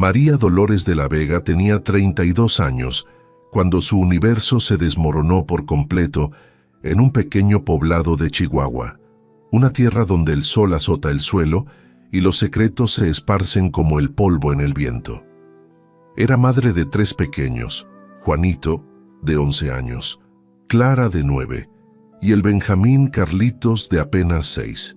María Dolores de la Vega tenía 32 años cuando su universo se desmoronó por completo en un pequeño poblado de Chihuahua, una tierra donde el sol azota el suelo y los secretos se esparcen como el polvo en el viento. Era madre de 3 pequeños, Juanito, de 11 años, Clara, de 9, y el Benjamín Carlitos, de apenas 6.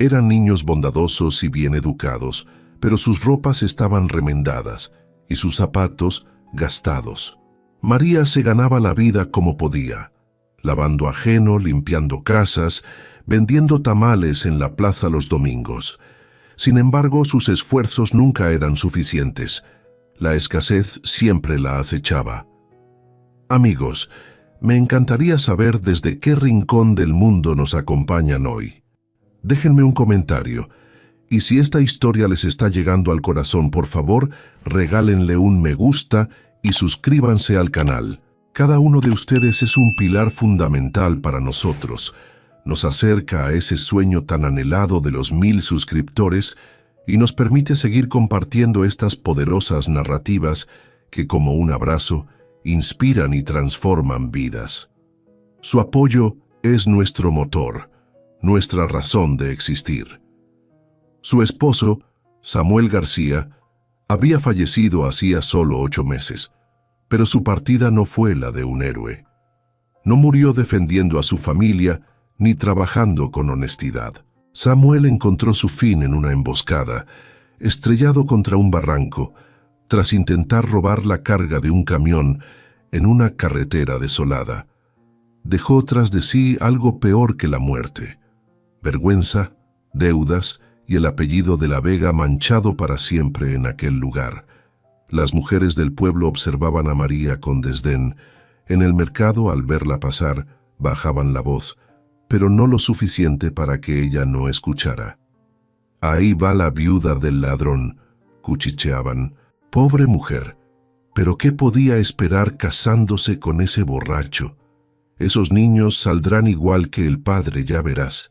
Eran niños bondadosos y bien educados, pero sus ropas estaban remendadas y sus zapatos gastados. María se ganaba la vida como podía, lavando ajeno, limpiando casas, vendiendo tamales en la plaza los domingos. Sin embargo, sus esfuerzos nunca eran suficientes. La escasez siempre la acechaba. Amigos, me encantaría saber desde qué rincón del mundo nos acompañan hoy. Déjenme un comentario. Y si esta historia les está llegando al corazón, por favor, regálenle un me gusta y suscríbanse al canal. Cada uno de ustedes es un pilar fundamental para nosotros. Nos acerca a ese sueño tan anhelado de los 1000 suscriptores y nos permite seguir compartiendo estas poderosas narrativas que, como un abrazo, inspiran y transforman vidas. Su apoyo es nuestro motor, nuestra razón de existir. Su esposo, Samuel García, había fallecido hacía solo 8 meses, pero su partida no fue la de un héroe. No murió defendiendo a su familia ni trabajando con honestidad. Samuel encontró su fin en una emboscada, estrellado contra un barranco, tras intentar robar la carga de un camión en una carretera desolada. Dejó tras de sí algo peor que la muerte: vergüenza, deudas y el apellido de la Vega manchado para siempre en aquel lugar. Las mujeres del pueblo observaban a María con desdén. En el mercado, al verla pasar, bajaban la voz, pero no lo suficiente para que ella no escuchara. «Ahí va la viuda del ladrón», cuchicheaban. «Pobre mujer, pero ¿qué podía esperar casándose con ese borracho? Esos niños saldrán igual que el padre, ya verás».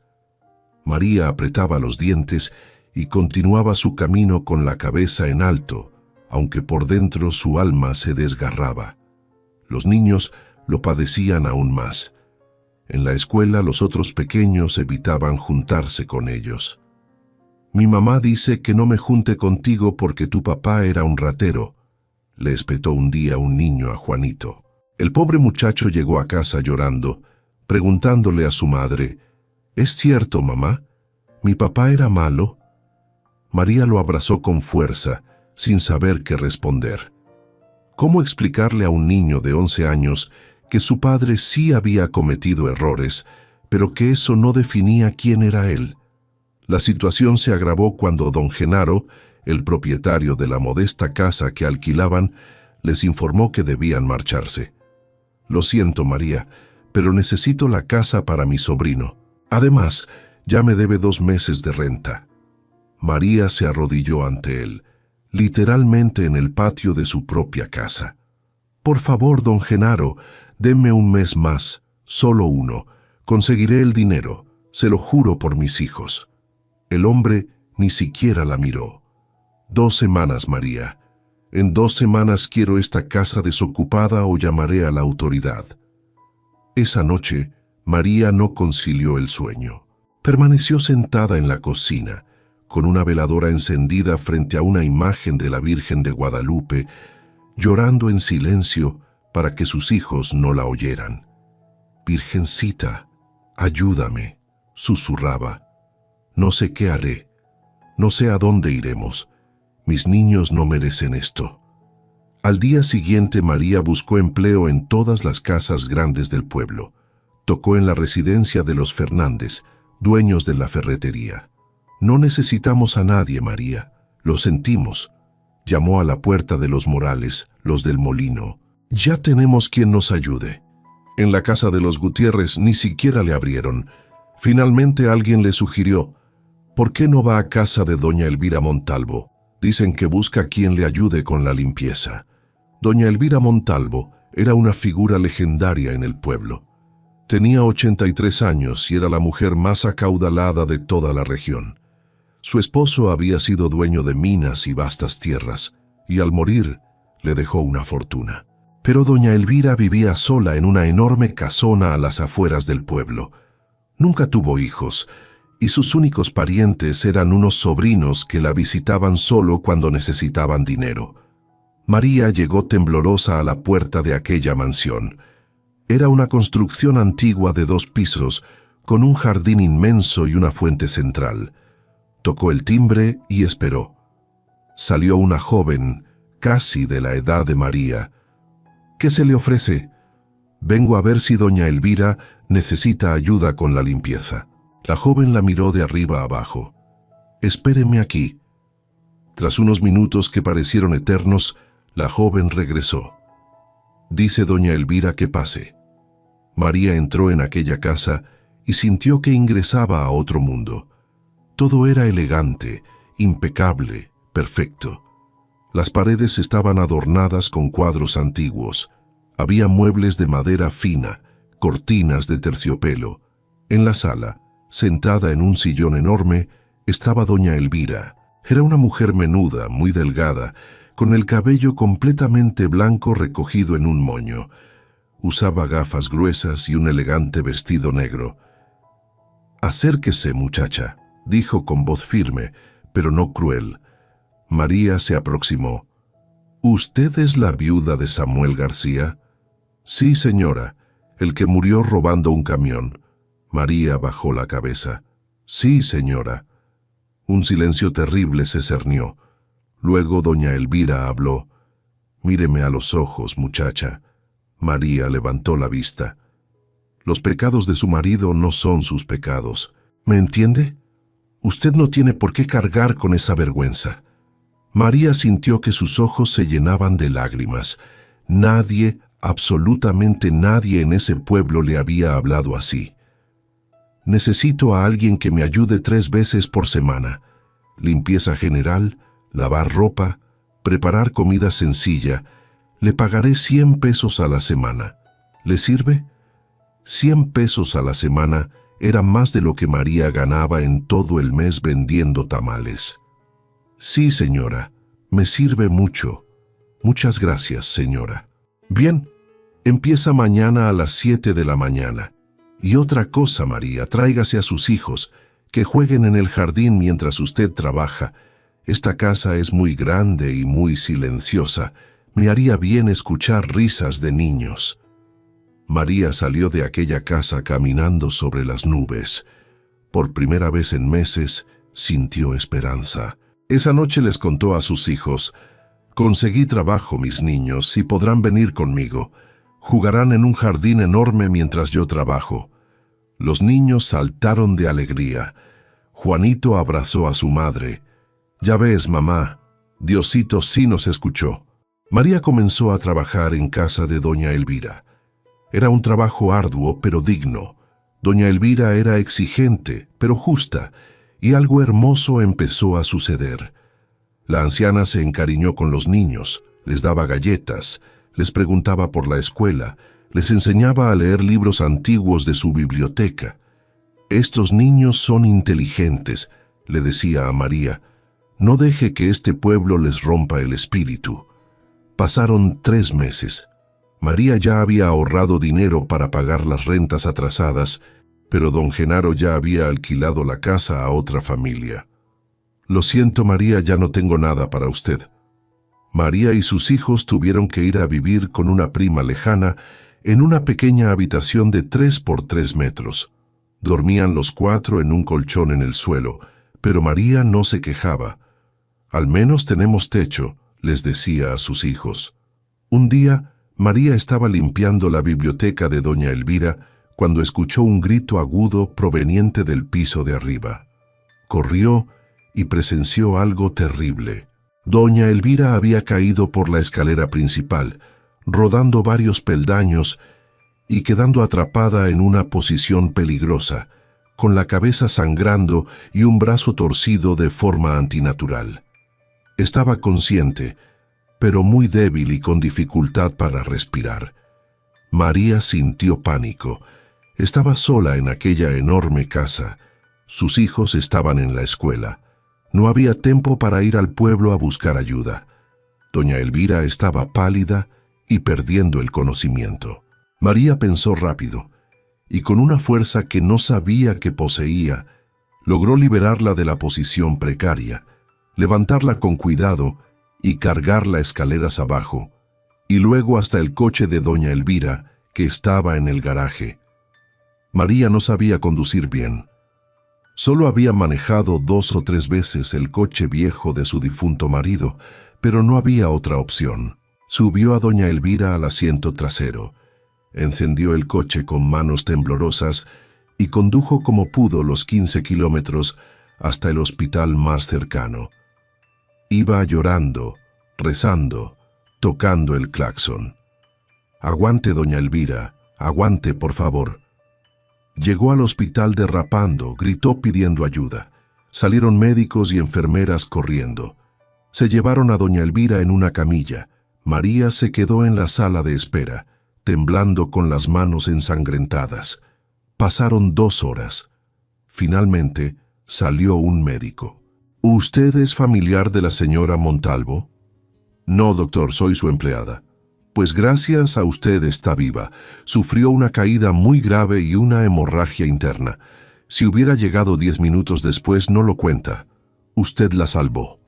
María apretaba los dientes y continuaba su camino con la cabeza en alto, aunque por dentro su alma se desgarraba. Los niños lo padecían aún más. En la escuela los otros pequeños evitaban juntarse con ellos. «Mi mamá dice que no me junte contigo porque tu papá era un ratero», le espetó un día un niño a Juanito. El pobre muchacho llegó a casa llorando, preguntándole a su madre: «¿Es cierto, mamá? ¿Mi papá era malo?». María lo abrazó con fuerza, sin saber qué responder. ¿Cómo explicarle a un niño de 11 años que su padre sí había cometido errores, pero que eso no definía quién era él? La situación se agravó cuando don Genaro, el propietario de la modesta casa que alquilaban, les informó que debían marcharse. «Lo siento, María, pero necesito la casa para mi sobrino. Además, ya me debe 2 meses de renta». María se arrodilló ante él, literalmente en el patio de su propia casa. «Por favor, don Genaro, denme 1 mes más, solo 1. Conseguiré el dinero, se lo juro por mis hijos». El hombre ni siquiera la miró. «2 semanas, María. En 2 semanas quiero esta casa desocupada o llamaré a la autoridad». Esa noche, María no concilió el sueño. Permaneció sentada en la cocina, con una veladora encendida frente a una imagen de la Virgen de Guadalupe, llorando en silencio para que sus hijos no la oyeran. «Virgencita, ayúdame», susurraba. «No sé qué haré, no sé a dónde iremos. Mis niños no merecen esto». Al día siguiente, María buscó empleo en todas las casas grandes del pueblo. Tocó en la residencia de los Fernández, dueños de la ferretería. «No necesitamos a nadie, María, lo sentimos». Llamó a la puerta de los Morales, los del molino. «Ya tenemos quien nos ayude». En la casa de los Gutiérrez ni siquiera le abrieron. Finalmente alguien le sugirió: «¿Por qué no va a casa de doña Elvira Montalvo? Dicen que busca quien le ayude con la limpieza». Doña Elvira Montalvo era una figura legendaria en el pueblo. Tenía 83 años y era la mujer más acaudalada de toda la región. Su esposo había sido dueño de minas y vastas tierras, y al morir le dejó una fortuna. Pero doña Elvira vivía sola en una enorme casona a las afueras del pueblo. Nunca tuvo hijos, y sus únicos parientes eran unos sobrinos que la visitaban solo cuando necesitaban dinero. María llegó temblorosa a la puerta de aquella mansión. Era una construcción antigua de 2 pisos, con un jardín inmenso y una fuente central. Tocó el timbre y esperó. Salió una joven, casi de la edad de María. «¿Qué se le ofrece?» «Vengo a ver si doña Elvira necesita ayuda con la limpieza». La joven la miró de arriba abajo. «Espéreme aquí». Tras unos minutos que parecieron eternos, la joven regresó. «Dice doña Elvira que pase». María entró en aquella casa y sintió que ingresaba a otro mundo. Todo era elegante, impecable, perfecto. Las paredes estaban adornadas con cuadros antiguos. Había muebles de madera fina, cortinas de terciopelo. En la sala, sentada en un sillón enorme, estaba doña Elvira. Era una mujer menuda, muy delgada, con el cabello completamente blanco recogido en un moño. Usaba gafas gruesas y un elegante vestido negro. «Acérquese, muchacha», dijo con voz firme, pero no cruel. María se aproximó. «¿Usted es la viuda de Samuel García?» «Sí, señora, el que murió robando un camión». María bajó la cabeza. «Sí, señora». Un silencio terrible se cernió. Luego doña Elvira habló. «Míreme a los ojos, muchacha». María levantó la vista. «Los pecados de su marido no son sus pecados. ¿Me entiende? Usted no tiene por qué cargar con esa vergüenza». María sintió que sus ojos se llenaban de lágrimas. Nadie, absolutamente nadie en ese pueblo le había hablado así. «Necesito a alguien que me ayude 3 veces por semana. Limpieza general, lavar ropa, preparar comida sencilla. Le pagaré 100 pesos a la semana. ¿Le sirve?» 100 pesos a la semana era más de lo que María ganaba en todo el mes vendiendo tamales. «Sí, señora, me sirve mucho. Muchas gracias, señora». «Bien, empieza mañana a las 7 de la mañana. Y otra cosa, María, tráigase a sus hijos, que jueguen en el jardín mientras usted trabaja. Esta casa es muy grande y muy silenciosa. Me haría bien escuchar risas de niños». María salió de aquella casa caminando sobre las nubes. Por primera vez en meses, sintió esperanza. Esa noche les contó a sus hijos: «Conseguí trabajo, mis niños, y podrán venir conmigo. Jugarán en un jardín enorme mientras yo trabajo». Los niños saltaron de alegría. Juanito abrazó a su madre. «Ya ves, mamá, Diosito sí nos escuchó». María comenzó a trabajar en casa de doña Elvira. Era un trabajo arduo, pero digno. Doña Elvira era exigente, pero justa, y algo hermoso empezó a suceder. La anciana se encariñó con los niños, les daba galletas, les preguntaba por la escuela, les enseñaba a leer libros antiguos de su biblioteca. «Estos niños son inteligentes», le decía a María. «No deje que este pueblo les rompa el espíritu». Pasaron 3 meses. María ya había ahorrado dinero para pagar las rentas atrasadas, pero don Genaro ya había alquilado la casa a otra familia. «Lo siento, María, ya no tengo nada para usted». María y sus hijos tuvieron que ir a vivir con una prima lejana en una pequeña habitación de 3 por 3 metros. Dormían los 4 en un colchón en el suelo, pero María no se quejaba. «Al menos tenemos techo», les decía a sus hijos. Un día, María estaba limpiando la biblioteca de doña Elvira cuando escuchó un grito agudo proveniente del piso de arriba. Corrió y presenció algo terrible. Doña Elvira había caído por la escalera principal, rodando varios peldaños y quedando atrapada en una posición peligrosa, con la cabeza sangrando y un brazo torcido de forma antinatural. Estaba consciente, pero muy débil y con dificultad para respirar. María sintió pánico. Estaba sola en aquella enorme casa. Sus hijos estaban en la escuela. No había tiempo para ir al pueblo a buscar ayuda. Doña Elvira estaba pálida y perdiendo el conocimiento. María pensó rápido, y con una fuerza que no sabía que poseía, logró liberarla de la posición precaria, levantarla con cuidado y cargarla escaleras abajo, y luego hasta el coche de doña Elvira, que estaba en el garaje. María no sabía conducir bien. Solo había manejado 2 o 3 veces el coche viejo de su difunto marido, pero no había otra opción. Subió a doña Elvira al asiento trasero, encendió el coche con manos temblorosas y condujo como pudo los 15 kilómetros hasta el hospital más cercano. Iba llorando, rezando, tocando el claxon. «Aguante, doña Elvira, aguante, por favor». Llegó al hospital derrapando, gritó pidiendo ayuda. Salieron médicos y enfermeras corriendo. Se llevaron a doña Elvira en una camilla. María se quedó en la sala de espera, temblando con las manos ensangrentadas. Pasaron 2 horas. Finalmente, salió un médico. «¿Usted es familiar de la señora Montalvo?» «No, doctor, soy su empleada». «Pues gracias a usted está viva. Sufrió una caída muy grave y una hemorragia interna. Si hubiera llegado 10 minutos después, no lo cuenta. Usted la salvó».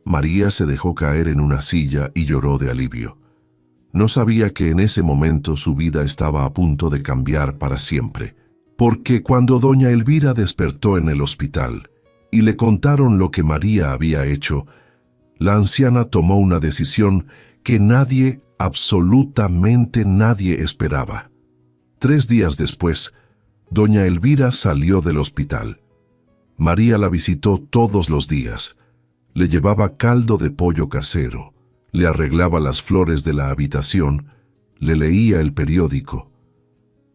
María se dejó caer en una silla y lloró de alivio. No sabía que en ese momento su vida estaba a punto de cambiar para siempre, porque cuando doña Elvira despertó en el hospital y le contaron lo que María había hecho, la anciana tomó una decisión que nadie, absolutamente nadie esperaba. 3 días después, doña Elvira salió del hospital. María la visitó todos los días. Le llevaba caldo de pollo casero, le arreglaba las flores de la habitación, le leía el periódico.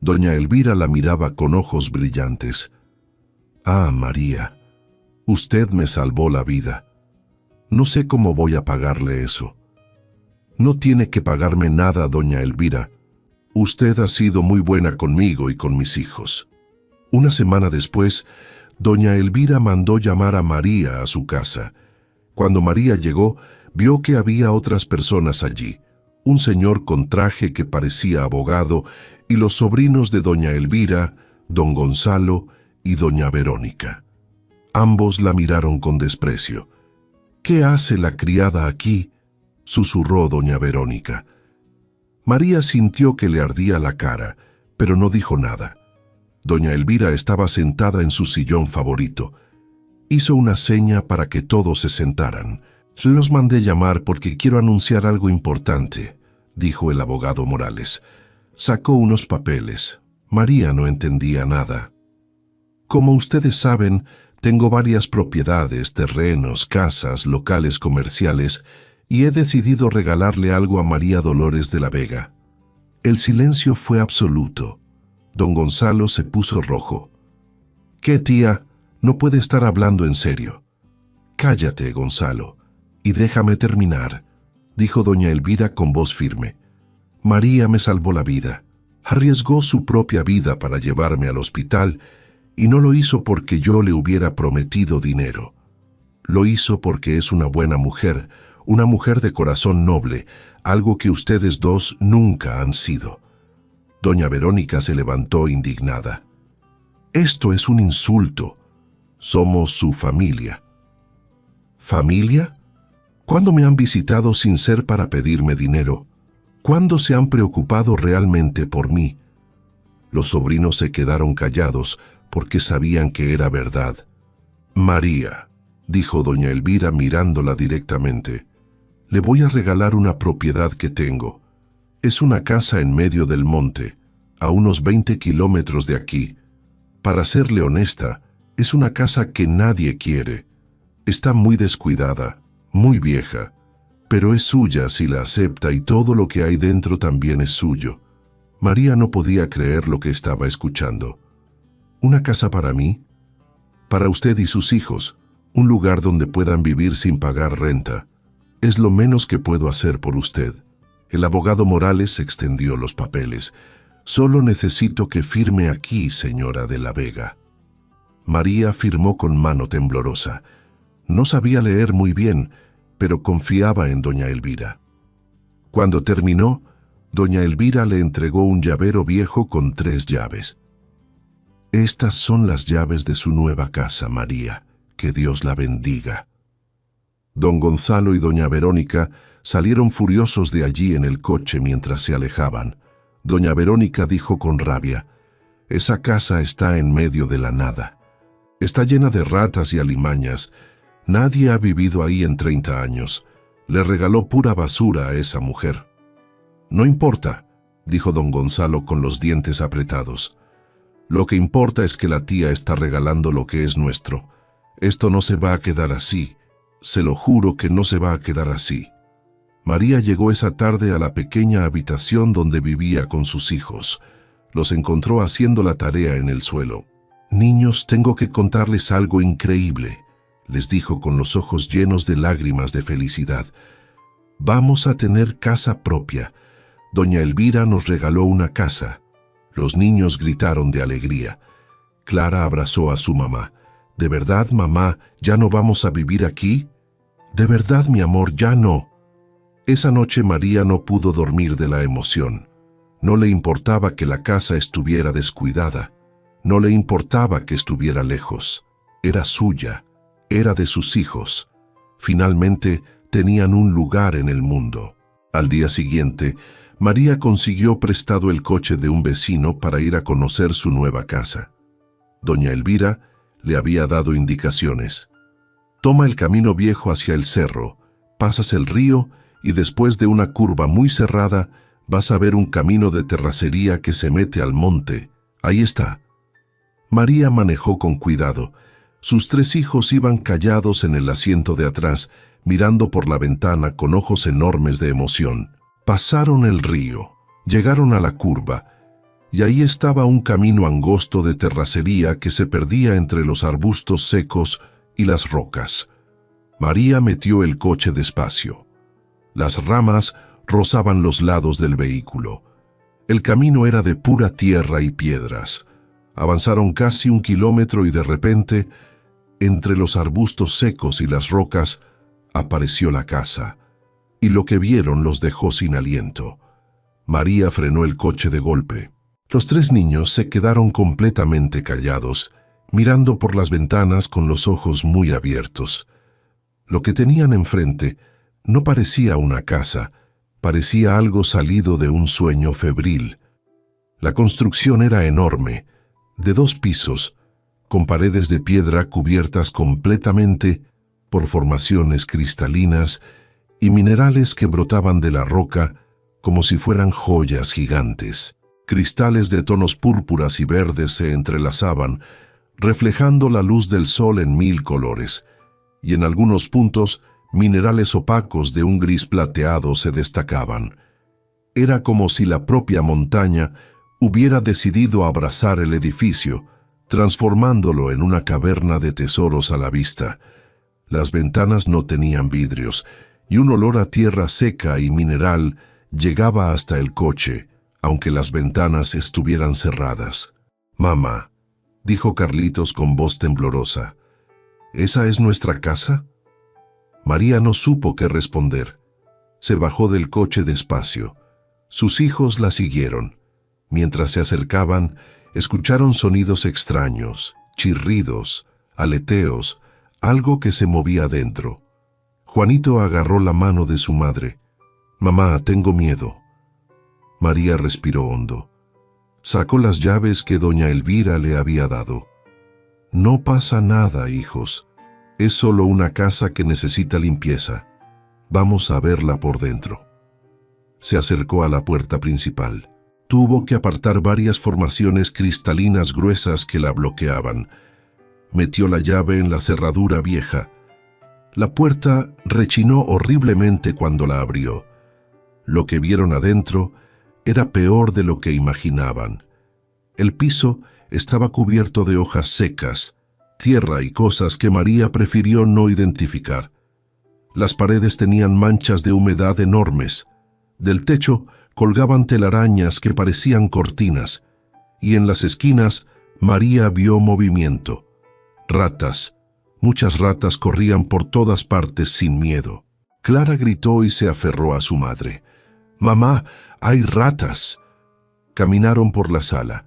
Doña Elvira la miraba con ojos brillantes. «Ah, María, usted me salvó la vida. No sé cómo voy a pagarle eso». «No tiene que pagarme nada, doña Elvira. Usted ha sido muy buena conmigo y con mis hijos». Una semana después, doña Elvira mandó llamar a María a su casa. Cuando María llegó, vio que había otras personas allí, un señor con traje que parecía abogado y los sobrinos de doña Elvira, don Gonzalo y doña Verónica. Ambos la miraron con desprecio. «¿Qué hace la criada aquí?», susurró doña Verónica. María sintió que le ardía la cara, pero no dijo nada. Doña Elvira estaba sentada en su sillón favorito. Hizo una seña para que todos se sentaran. «Los mandé llamar porque quiero anunciar algo importante», dijo el abogado Morales. Sacó unos papeles. María no entendía nada. «Como ustedes saben, tengo varias propiedades, terrenos, casas, locales comerciales, y he decidido regalarle algo a María Dolores de la Vega». El silencio fue absoluto. Don Gonzalo se puso rojo. «¿Qué, tía? No puede estar hablando en serio». «Cállate, Gonzalo, y déjame terminar», dijo doña Elvira con voz firme. «María me salvó la vida. Arriesgó su propia vida para llevarme al hospital y no lo hizo porque yo le hubiera prometido dinero. Lo hizo porque es una buena mujer, una mujer de corazón noble, algo que ustedes dos nunca han sido». Doña Verónica se levantó indignada. «Esto es un insulto. Somos su familia». «¿Familia? ¿Cuándo me han visitado sin ser para pedirme dinero? ¿Cuándo se han preocupado realmente por mí?». Los sobrinos se quedaron callados porque sabían que era verdad. «María», dijo doña Elvira mirándola directamente, «le voy a regalar una propiedad que tengo. Es una casa en medio del monte, a unos 20 kilómetros de aquí. Para serle honesta, es una casa que nadie quiere. Está muy descuidada, muy vieja, pero es suya si la acepta y todo lo que hay dentro también es suyo». María no podía creer lo que estaba escuchando. «¿Una casa para mí? Para usted y sus hijos, un lugar donde puedan vivir sin pagar renta. Es lo menos que puedo hacer por usted». El abogado Morales extendió los papeles. «Solo necesito que firme aquí, señora de la Vega». María firmó con mano temblorosa. No sabía leer muy bien, pero confiaba en doña Elvira. Cuando terminó, doña Elvira le entregó un llavero viejo con 3 llaves. Estas son las llaves de su nueva casa, María. Que Dios la bendiga. Don Gonzalo y doña Verónica salieron furiosos de allí en el coche mientras se alejaban. Doña Verónica dijo con rabia: «Esa casa está en medio de la nada. Está llena de ratas y alimañas. Nadie ha vivido ahí en 30 años. Le regaló pura basura a esa mujer». «No importa», dijo don Gonzalo con los dientes apretados. «Lo que importa es que la tía está regalando lo que es nuestro. Esto no se va a quedar así. Se lo juro que no se va a quedar así». María llegó esa tarde a la pequeña habitación donde vivía con sus hijos. Los encontró haciendo la tarea en el suelo. «Niños, tengo que contarles algo increíble», les dijo con los ojos llenos de lágrimas de felicidad. «Vamos a tener casa propia. Doña Elvira nos regaló una casa». Los niños gritaron de alegría. Clara abrazó a su mamá. «¿De verdad, mamá, ya no vamos a vivir aquí?» «De verdad, mi amor, ya no». Esa noche María no pudo dormir de la emoción. No le importaba que la casa estuviera descuidada. No le importaba que estuviera lejos. Era suya. Era de sus hijos. Finalmente tenían un lugar en el mundo. Al día siguiente, María consiguió prestado el coche de un vecino para ir a conocer su nueva casa. Doña Elvira le había dado indicaciones. «Toma el camino viejo hacia el cerro, pasas el río y después de una curva muy cerrada vas a ver un camino de terracería que se mete al monte. Ahí está». María manejó con cuidado. Sus 3 hijos iban callados en el asiento de atrás, mirando por la ventana con ojos enormes de emoción. Pasaron el río, llegaron a la curva, y ahí estaba un camino angosto de terracería que se perdía entre los arbustos secos y las rocas. María metió el coche despacio. Las ramas rozaban los lados del vehículo. El camino era de pura tierra y piedras. Avanzaron casi 1 kilómetro y de repente, entre los arbustos secos y las rocas, apareció la casa, y lo que vieron los dejó sin aliento. María frenó el coche de golpe. Los 3 niños se quedaron completamente callados, mirando por las ventanas con los ojos muy abiertos. Lo que tenían enfrente no parecía una casa, parecía algo salido de un sueño febril. La construcción era enorme, de 2 pisos, con paredes de piedra cubiertas completamente por formaciones cristalinas y minerales que brotaban de la roca como si fueran joyas gigantes. Cristales de tonos púrpuras y verdes se entrelazaban, reflejando la luz del sol en 1000 colores, y en algunos puntos minerales opacos de un gris plateado se destacaban. Era como si la propia montaña hubiera decidido abrazar el edificio, transformándolo en una caverna de tesoros a la vista. Las ventanas no tenían vidrios, y un olor a tierra seca y mineral llegaba hasta el coche, aunque las ventanas estuvieran cerradas. «Mamá», dijo Carlitos con voz temblorosa, «¿esa es nuestra casa?». María no supo qué responder. Se bajó del coche despacio. Sus hijos la siguieron. Mientras se acercaban, escucharon sonidos extraños, chirridos, aleteos, algo que se movía dentro. Juanito agarró la mano de su madre. «Mamá, tengo miedo». María respiró hondo. Sacó las llaves que doña Elvira le había dado. «No pasa nada, hijos. Es solo una casa que necesita limpieza. Vamos a verla por dentro». Se acercó a la puerta principal. Tuvo que apartar varias formaciones cristalinas gruesas que la bloqueaban. Metió la llave en la cerradura vieja. La puerta rechinó horriblemente cuando la abrió. Lo que vieron adentro era peor de lo que imaginaban. El piso estaba cubierto de hojas secas, tierra y cosas que María prefirió no identificar. Las paredes tenían manchas de humedad enormes. Del techo colgaban telarañas que parecían cortinas, y en las esquinas María vio movimiento. Ratas, Muchas ratas corrían por todas partes sin miedo. Clara gritó y se aferró a su madre. «¡Mamá, hay ratas!». Caminaron por la sala.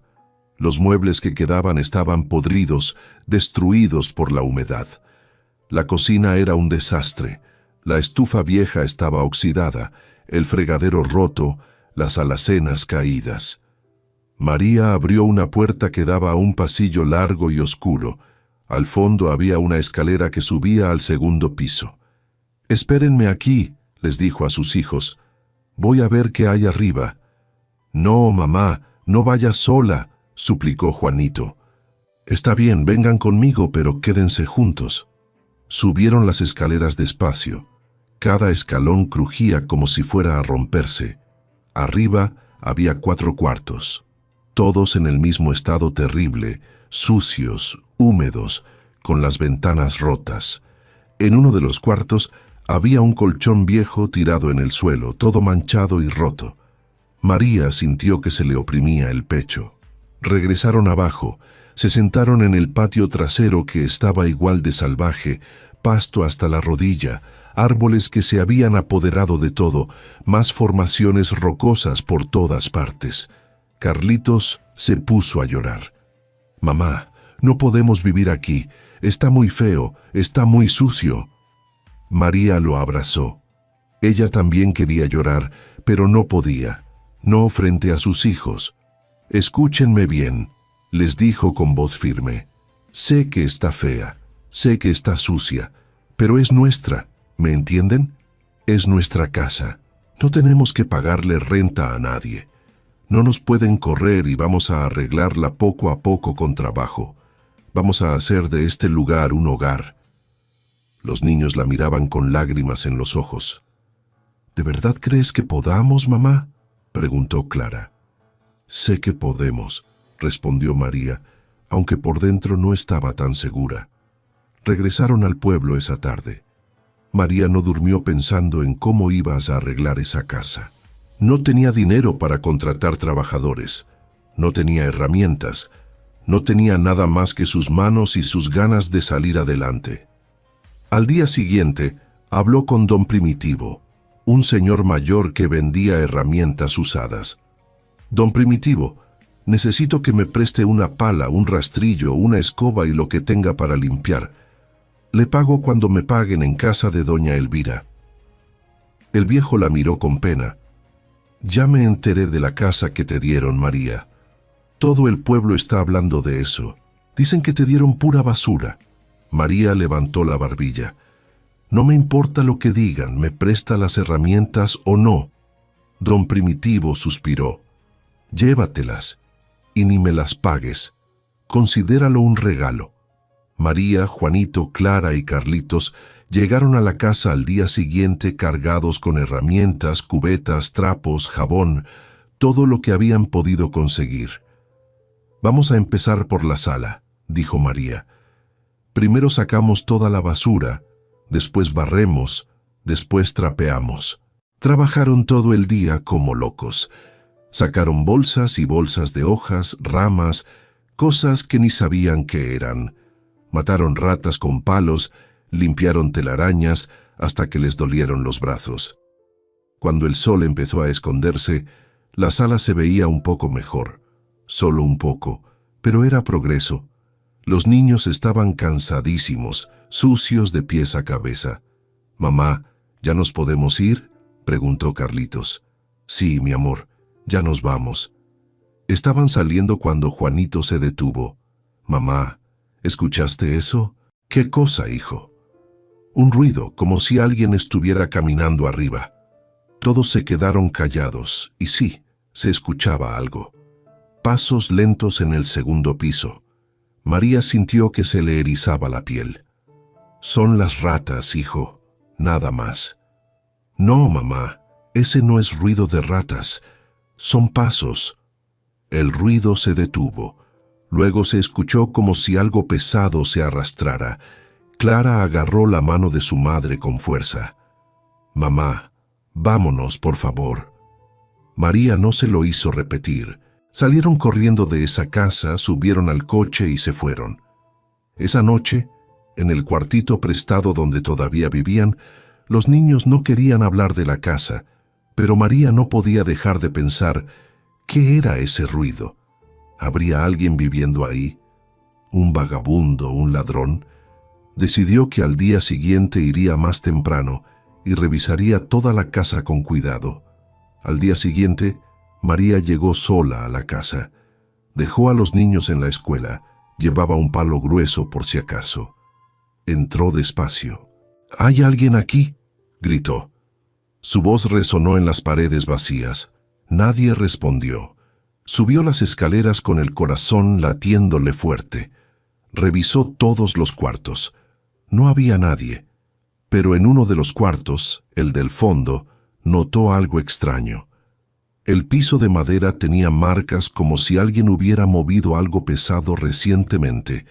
Los muebles que quedaban estaban podridos, destruidos por la humedad. La cocina era un desastre. La estufa vieja estaba oxidada, el fregadero roto, las alacenas caídas. María abrió una puerta que daba a un pasillo largo y oscuro. Al fondo había una escalera que subía al segundo piso. «Espérenme aquí», les dijo a sus hijos. «Voy a ver qué hay arriba». «No, mamá, no vayas sola», suplicó Juanito. «Está bien, vengan conmigo, pero quédense juntos». Subieron las escaleras despacio. Cada escalón crujía como si fuera a romperse. Arriba había 4 cuartos, todos en el mismo estado terrible, sucios, húmedos, con las ventanas rotas. En uno de los cuartos había un colchón viejo tirado en el suelo, todo manchado y roto. María sintió que se le oprimía el pecho. Regresaron abajo, se sentaron en el patio trasero que estaba igual de salvaje, pasto hasta la rodilla, árboles que se habían apoderado de todo, más formaciones rocosas por todas partes. Carlitos se puso a llorar. «Mamá, no podemos vivir aquí, está muy feo, está muy sucio». María lo abrazó. Ella también quería llorar, pero no podía, no frente a sus hijos. «Escúchenme bien», les dijo con voz firme. «Sé que está fea, sé que está sucia, pero es nuestra, ¿me entienden? Es nuestra casa. No tenemos que pagarle renta a nadie. No nos pueden correr y vamos a arreglarla poco a poco con trabajo. Vamos a hacer de este lugar un hogar». Los niños la miraban con lágrimas en los ojos. «¿De verdad crees que podamos, mamá?», preguntó Clara. «Sé que podemos», respondió María, aunque por dentro no estaba tan segura. Regresaron al pueblo esa tarde. María no durmió pensando en cómo ibas a arreglar esa casa. No tenía dinero para contratar trabajadores, no tenía herramientas, no tenía nada más que sus manos y sus ganas de salir adelante. Al día siguiente, habló con don Primitivo, un señor mayor que vendía herramientas usadas. «Don Primitivo, necesito que me preste una pala, un rastrillo, una escoba y lo que tenga para limpiar. Le pago cuando me paguen en casa de doña Elvira». El viejo la miró con pena. «Ya me enteré de la casa que te dieron, María. Todo el pueblo está hablando de eso. Dicen que te dieron pura basura». María levantó la barbilla. «No me importa lo que digan, me presta las herramientas o no». Don Primitivo suspiró. «Llévatelas y ni me las pagues. Considéralo un regalo». María, Juanito, Clara y Carlitos llegaron a la casa al día siguiente cargados con herramientas, cubetas, trapos, jabón, todo lo que habían podido conseguir. «Vamos a empezar por la sala», dijo María. «Primero sacamos toda la basura, después barremos, después trapeamos». Trabajaron todo el día como locos. Sacaron bolsas y bolsas de hojas, ramas, cosas que ni sabían qué eran. Mataron ratas con palos, limpiaron telarañas hasta que les dolieron los brazos. Cuando el sol empezó a esconderse, la sala se veía un poco mejor. Solo un poco, pero era progreso. Los niños estaban cansadísimos, sucios de pies a cabeza. «Mamá, ¿ya nos podemos ir?», preguntó Carlitos. «Sí, mi amor, ya nos vamos». Estaban saliendo cuando Juanito se detuvo. «Mamá, ¿escuchaste eso?». «¿Qué cosa, hijo?». «Un ruido, como si alguien estuviera caminando arriba». Todos se quedaron callados, y sí, se escuchaba algo. Pasos lentos en el segundo piso. María sintió que se le erizaba la piel. «Son las ratas, hijo, nada más». «No, mamá, ese no es ruido de ratas, son pasos». El ruido se detuvo. Luego se escuchó como si algo pesado se arrastrara. Clara agarró la mano de su madre con fuerza. «Mamá, vámonos, por favor». María no se lo hizo repetir. Salieron corriendo de esa casa, subieron al coche y se fueron. Esa noche, En el cuartito prestado donde todavía vivían, los niños no querían hablar de la casa, pero María no podía dejar de pensar, ¿qué era ese ruido? ¿Habría alguien viviendo ahí? ¿Un vagabundo, un ladrón? Decidió que al día siguiente iría más temprano y revisaría toda la casa con cuidado. Al día siguiente, María llegó sola a la casa. Dejó a los niños en la escuela. Llevaba un palo grueso por si acaso. Entró despacio. «¿Hay alguien aquí?», gritó. Su voz resonó en las paredes vacías. Nadie respondió. Subió las escaleras con el corazón latiéndole fuerte. Revisó todos los cuartos. No había nadie. Pero en uno de los cuartos, el del fondo, notó algo extraño. El piso de madera tenía marcas como si alguien hubiera movido algo pesado recientemente,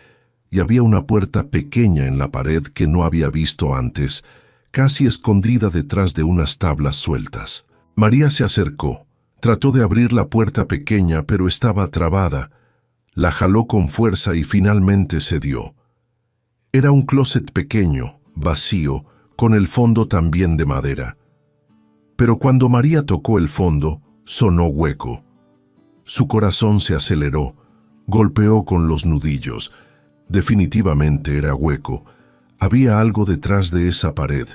y había una puerta pequeña en la pared que no había visto antes, casi escondida detrás de unas tablas sueltas. María se acercó. Trató de abrir la puerta pequeña, pero estaba trabada. La jaló con fuerza y finalmente cedió. Era un closet pequeño, vacío, con el fondo también de madera. Pero cuando María tocó el fondo, sonó hueco. Su corazón se aceleró, golpeó con los nudillos. Definitivamente era hueco. Había algo detrás de esa pared.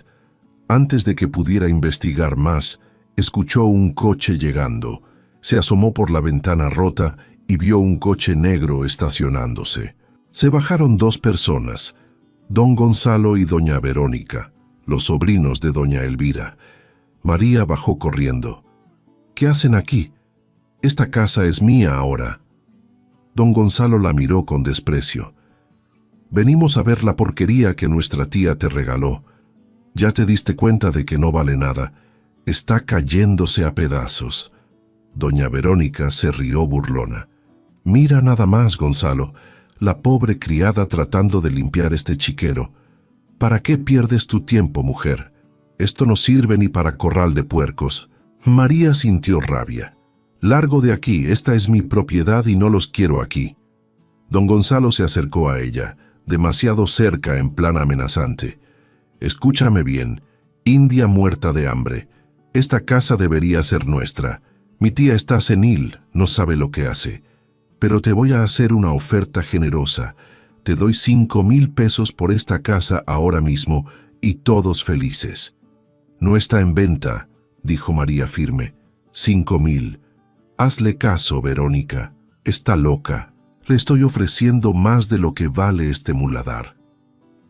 Antes de que pudiera investigar más, escuchó un coche llegando. Se asomó por la ventana rota y vio un coche negro estacionándose. Se bajaron dos personas, don Gonzalo y doña Verónica, los sobrinos de doña Elvira. María bajó corriendo. «¿Qué hacen aquí? Esta casa es mía ahora». Don Gonzalo la miró con desprecio. «Venimos a ver la porquería que nuestra tía te regaló. Ya te diste cuenta de que no vale nada. Está cayéndose a pedazos». Doña Verónica se rió burlona. «Mira nada más, Gonzalo, la pobre criada tratando de limpiar este chiquero. ¿Para qué pierdes tu tiempo, mujer? Esto no sirve ni para corral de puercos». María sintió rabia. «Largo de aquí, esta es mi propiedad y no los quiero aquí». Don Gonzalo se acercó a ella, demasiado cerca en plan amenazante. «Escúchame bien, india muerta de hambre. Esta casa debería ser nuestra. Mi tía está senil, no sabe lo que hace. Pero te voy a hacer una oferta generosa. Te doy 5,000 pesos por esta casa ahora mismo y todos felices». «No está en venta», dijo María firme. 5,000. Hazle caso, Verónica. Está loca. Le estoy ofreciendo más de lo que vale este muladar.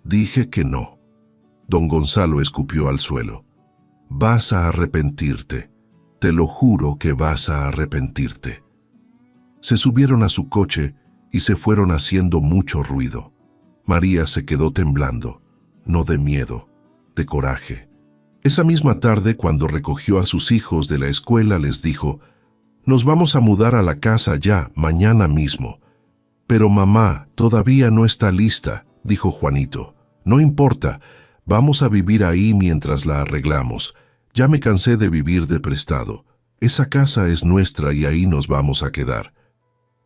Dije que no. Don Gonzalo escupió al suelo. «Vas a arrepentirte. Te lo juro que vas a arrepentirte». Se subieron a su coche y se fueron haciendo mucho ruido. María se quedó temblando, no de miedo, de coraje. Esa misma tarde, cuando recogió a sus hijos de la escuela, les dijo: «Nos vamos a mudar a la casa ya, mañana mismo». «Pero mamá, todavía no está lista», dijo Juanito. «No importa, vamos a vivir ahí mientras la arreglamos. Ya me cansé de vivir de prestado. Esa casa es nuestra y ahí nos vamos a quedar».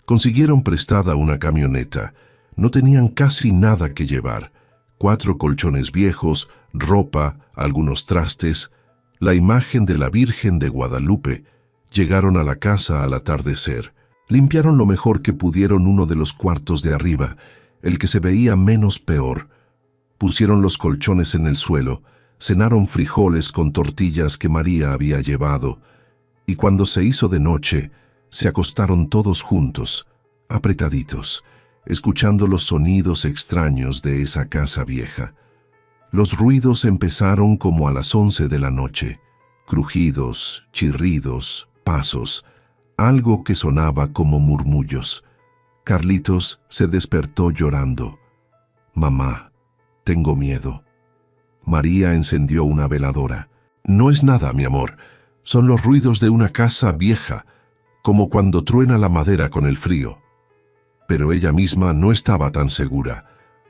Consiguieron prestada una camioneta. No tenían casi nada que llevar. 4 colchones viejos, ropa, algunos trastes, la imagen de la Virgen de Guadalupe. Llegaron a la casa al atardecer. Limpiaron lo mejor que pudieron uno de los cuartos de arriba, el que se veía menos peor. Pusieron los colchones en el suelo, cenaron frijoles con tortillas que María había llevado, y cuando se hizo de noche, se acostaron todos juntos, apretaditos, escuchando los sonidos extraños de esa casa vieja. Los ruidos empezaron como a las 11 de la noche. Crujidos, chirridos, pasos, algo que sonaba como murmullos. Carlitos se despertó llorando. «Mamá, tengo miedo». María encendió una veladora. «No es nada, mi amor. Son los ruidos de una casa vieja, como cuando truena la madera con el frío». Pero ella misma no estaba tan segura.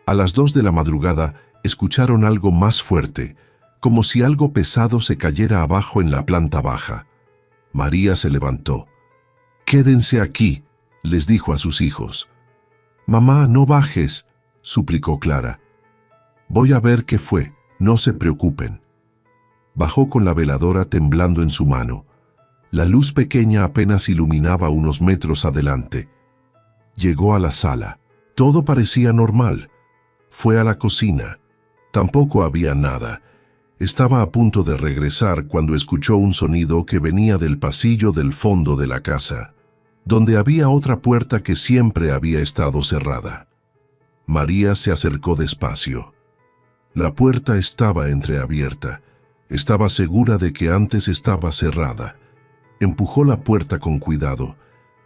A las 2 de la madrugada escucharon algo más fuerte, como si algo pesado se cayera abajo en la planta baja. María se levantó. «Quédense aquí», les dijo a sus hijos. «Mamá, no bajes», suplicó Clara. Voy a ver qué fue, no se preocupen. Bajó con la veladora temblando en su mano. La luz pequeña apenas iluminaba unos metros adelante. Llegó a la sala. Todo parecía normal. Fue a la cocina. Tampoco había nada. Estaba a punto de regresar cuando escuchó un sonido que venía del pasillo del fondo de la casa, donde había otra puerta que siempre había estado cerrada. María se acercó despacio. La puerta estaba entreabierta. Estaba segura de que antes estaba cerrada. Empujó la puerta con cuidado.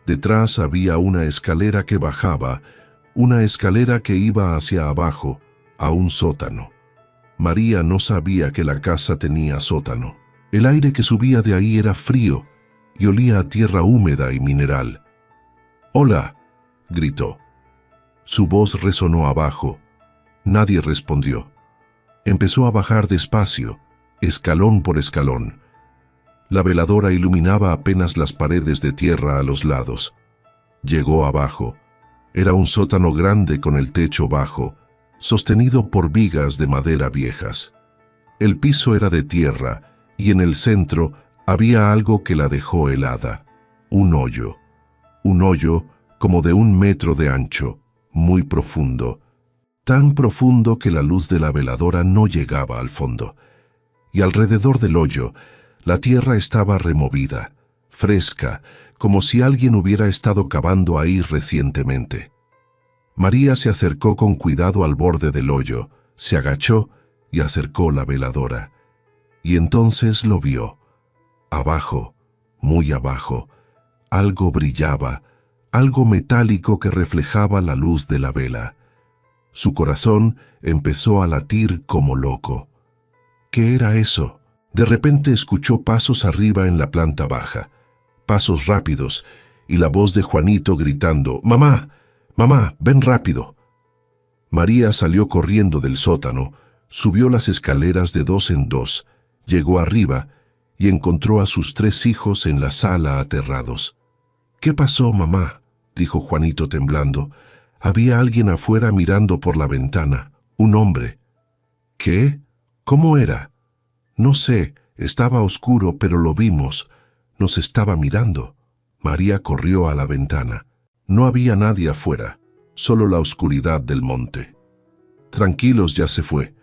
Detrás había una escalera que bajaba, una escalera que iba hacia abajo, a un sótano. María no sabía que la casa tenía sótano. El aire que subía de ahí era frío y olía a tierra húmeda y mineral. «¡Hola!», gritó. Su voz resonó abajo. Nadie respondió. Empezó a bajar despacio, escalón por escalón. La veladora iluminaba apenas las paredes de tierra a los lados. Llegó abajo. Era un sótano grande con el techo bajo, sostenido por vigas de madera viejas. El piso era de tierra y en el centro había algo que la dejó helada. Un hoyo como de 1 metro de ancho, muy profundo. Tan profundo que la luz de la veladora no llegaba al fondo. Y alrededor del hoyo, la tierra estaba removida, fresca, como si alguien hubiera estado cavando ahí recientemente. María se acercó con cuidado al borde del hoyo, se agachó y acercó la veladora. Y entonces lo vio. Abajo, muy abajo, algo brillaba, algo metálico que reflejaba la luz de la vela. Su corazón empezó a latir como loco. ¿Qué era eso? De repente escuchó pasos arriba en la planta baja, pasos rápidos, y la voz de Juanito gritando: «¡Mamá! ¡Mamá, ven rápido!». María salió corriendo del sótano, subió las escaleras de 2 en 2, llegó arriba y encontró a sus 3 hijos en la sala aterrados. «¿Qué pasó, mamá?», dijo Juanito temblando. «Había alguien afuera mirando por la ventana, un hombre». «¿Qué? ¿Cómo era?». «No sé, estaba oscuro, pero lo vimos. Nos estaba mirando». María corrió a la ventana. No había nadie afuera, solo la oscuridad del monte. «Tranquilos, ya se fue.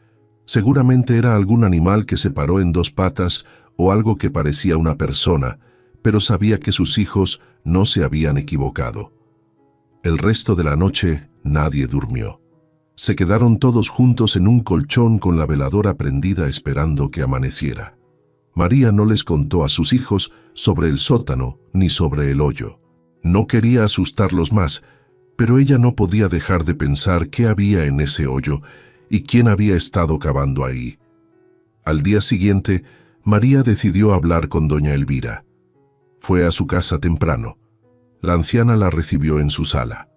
Seguramente era algún animal que se paró en 2 patas o algo que parecía una persona, pero sabía que sus hijos no se habían equivocado». El resto de la noche nadie durmió. Se quedaron todos juntos en un colchón con la veladora prendida esperando que amaneciera. María no les contó a sus hijos sobre el sótano ni sobre el hoyo. No quería asustarlos más, pero ella no podía dejar de pensar qué había en ese hoyo y quién había estado cavando ahí. Al día siguiente, María decidió hablar con doña Elvira. Fue a su casa temprano. La anciana la recibió en su sala.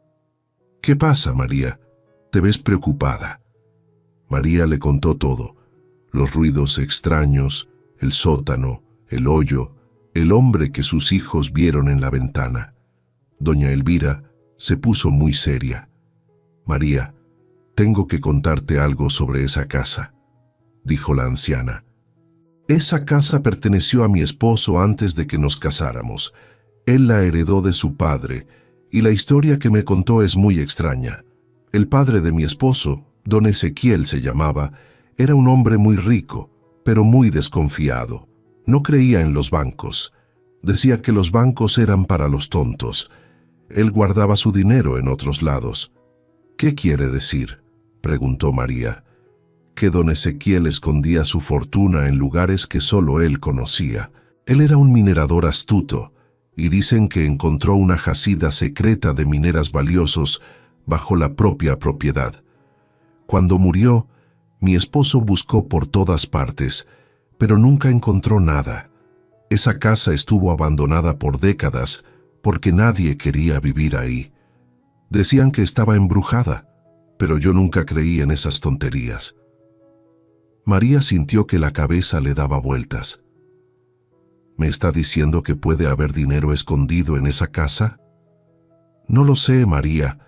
«¿Qué pasa, María? Te ves preocupada». María le contó todo: los ruidos extraños, el sótano, el hoyo, el hombre que sus hijos vieron en la ventana. Doña Elvira se puso muy seria. «María, tengo que contarte algo sobre esa casa», dijo la anciana. «Esa casa perteneció a mi esposo antes de que nos casáramos. Él la heredó de su padre, y la historia que me contó es muy extraña. El padre de mi esposo, don Ezequiel se llamaba, era un hombre muy rico, pero muy desconfiado. No creía en los bancos. Decía que los bancos eran para los tontos. Él guardaba su dinero en otros lados». «¿Qué quiere decir?», preguntó María. «Que don Ezequiel escondía su fortuna en lugares que solo él conocía. Él era un minerador astuto, y dicen que encontró una jacida secreta de mineras valiosos bajo la propia propiedad. Cuando murió, mi esposo buscó por todas partes, pero nunca encontró nada. Esa casa estuvo abandonada por décadas porque nadie quería vivir ahí. Decían que estaba embrujada, pero yo nunca creí en esas tonterías». María sintió que la cabeza le daba vueltas. «¿Me está diciendo que puede haber dinero escondido en esa casa?». «No lo sé, María,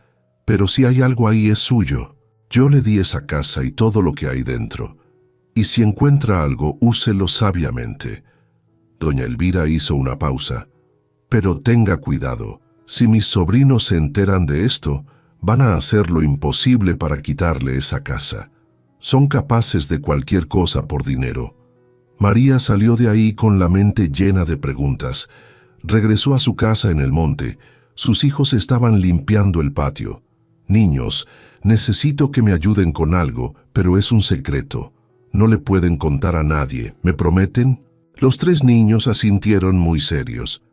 pero si hay algo ahí es suyo». Yo le di esa casa y todo lo que hay dentro. Y si encuentra algo, úselo sabiamente. Doña Elvira hizo una pausa. Pero tenga cuidado. Si mis sobrinos se enteran de esto, van a hacer lo imposible para quitarle esa casa. Son capaces de cualquier cosa por dinero. María salió de ahí con la mente llena de preguntas. Regresó a su casa en el monte. Sus hijos estaban limpiando el patio. Niños, necesito que me ayuden con algo, pero es un secreto. No le pueden contar a nadie, ¿me prometen? Los 3 niños asintieron muy serios.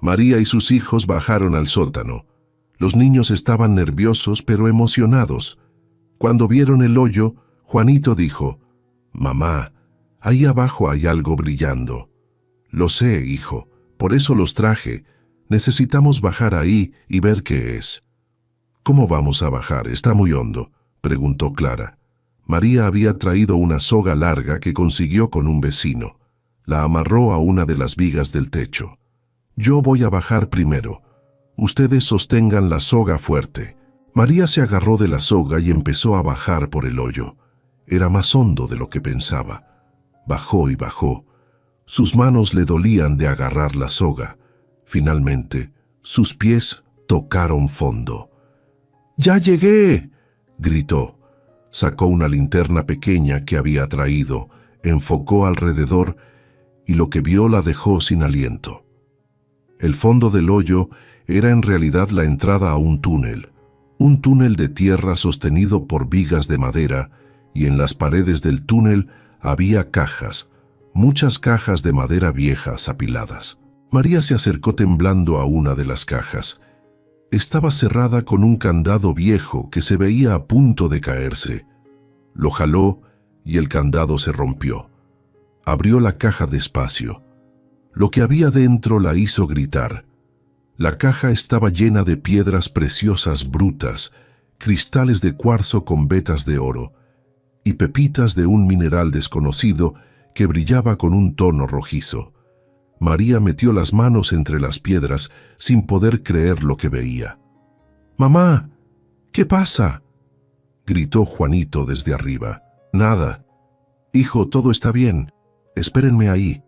María y sus hijos bajaron al sótano. Los niños estaban nerviosos pero emocionados. Cuando vieron el hoyo, Juanito dijo, «Mamá, ahí abajo hay algo brillando». «Lo sé, hijo, por eso los traje. Necesitamos bajar ahí y ver qué es». «¿Cómo vamos a bajar? Está muy hondo», preguntó Clara. María había traído una soga larga que consiguió con un vecino. La amarró a una de las vigas del techo. «Yo voy a bajar primero. Ustedes sostengan la soga fuerte». María se agarró de la soga y empezó a bajar por el hoyo. Era más hondo de lo que pensaba. Bajó y bajó. Sus manos le dolían de agarrar la soga. Finalmente, sus pies tocaron fondo. «¡Ya llegué!», gritó. Sacó una linterna pequeña que había traído, enfocó alrededor y lo que vio la dejó sin aliento. El fondo del hoyo era en realidad la entrada a un túnel de tierra sostenido por vigas de madera, y en las paredes del túnel había cajas, muchas cajas de madera viejas apiladas. María se acercó temblando a una de las cajas. Estaba cerrada con un candado viejo que se veía a punto de caerse. Lo jaló y el candado se rompió. Abrió la caja despacio. Lo que había dentro la hizo gritar. La caja estaba llena de piedras preciosas brutas, cristales de cuarzo con vetas de oro y pepitas de un mineral desconocido que brillaba con un tono rojizo. María metió las manos entre las piedras sin poder creer lo que veía. «¡Mamá! ¿Qué pasa?», gritó Juanito desde arriba. «Nada. Hijo, todo está bien. Espérenme ahí».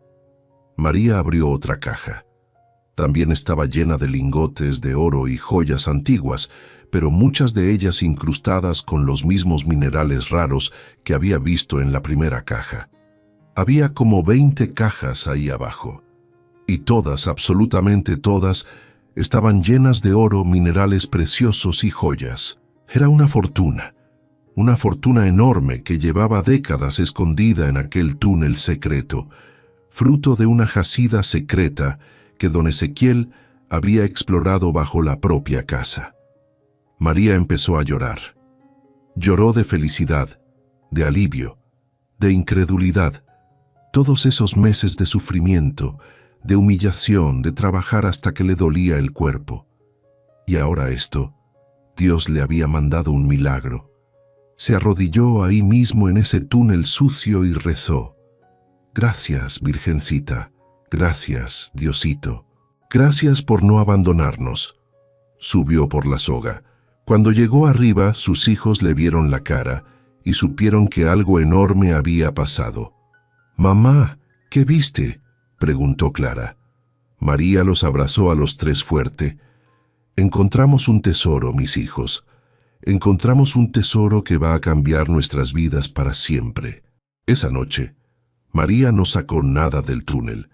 María abrió otra caja. También estaba llena de lingotes de oro y joyas antiguas, pero muchas de ellas incrustadas con los mismos minerales raros que había visto en la primera caja. Había como 20 cajas ahí abajo, y todas, absolutamente todas, estaban llenas de oro, minerales preciosos y joyas. Era una fortuna enorme que llevaba décadas escondida en aquel túnel secreto, fruto de una jacida secreta que don Ezequiel había explorado bajo la propia casa. María empezó a llorar. Lloró de felicidad, de alivio, de incredulidad. Todos esos meses de sufrimiento, de humillación, de trabajar hasta que le dolía el cuerpo. Y ahora esto, Dios le había mandado un milagro. Se arrodilló ahí mismo en ese túnel sucio y rezó. «Gracias, Virgencita. Gracias, Diosito. Gracias por no abandonarnos». Subió por la soga. Cuando llegó arriba, sus hijos le vieron la cara y supieron que algo enorme había pasado. «Mamá, ¿qué viste?», preguntó Clara. María los abrazó a los 3 fuerte. «Encontramos un tesoro, mis hijos. Encontramos un tesoro que va a cambiar nuestras vidas para siempre». Esa noche, María no sacó nada del túnel.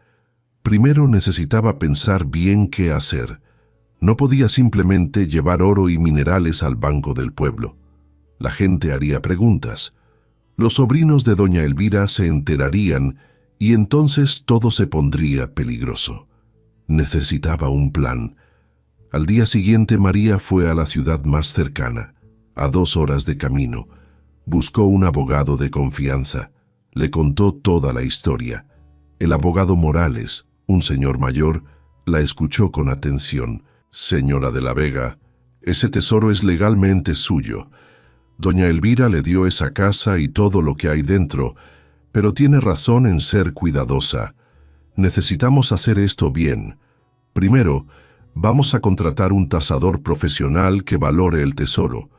Primero necesitaba pensar bien qué hacer. No podía simplemente llevar oro y minerales al banco del pueblo. La gente haría preguntas. Los sobrinos de doña Elvira se enterarían y entonces todo se pondría peligroso. Necesitaba un plan. Al día siguiente María fue a la ciudad más cercana, a 2 horas de camino. Buscó un abogado de confianza. Le contó toda la historia. El abogado Morales, un señor mayor, la escuchó con atención. «Señora de la Vega, ese tesoro es legalmente suyo. Doña Elvira le dio esa casa y todo lo que hay dentro, pero tiene razón en ser cuidadosa. Necesitamos hacer esto bien. Primero, vamos a contratar un tasador profesional que valore el tesoro.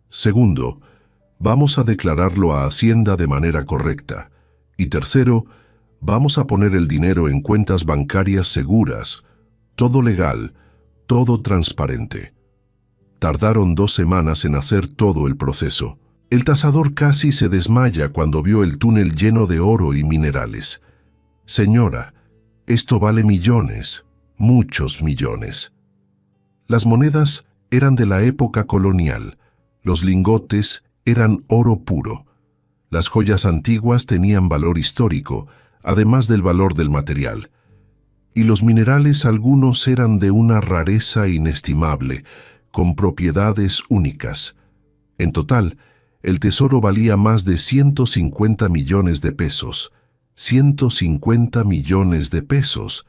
Segundo, Vamos a declararlo a Hacienda de manera correcta. Y tercero, vamos a poner el dinero en cuentas bancarias seguras. Todo legal, todo transparente. Tardaron 2 semanas en hacer todo el proceso. El tasador casi se desmaya cuando vio el túnel lleno de oro y minerales. Señora, esto vale millones, muchos millones. Las monedas eran de la época colonial. Los lingotes eran oro puro. Las joyas antiguas tenían valor histórico, además del valor del material. Y los minerales algunos eran de una rareza inestimable, con propiedades únicas. En total, el tesoro valía más de 150 millones de pesos. 150 millones de pesos.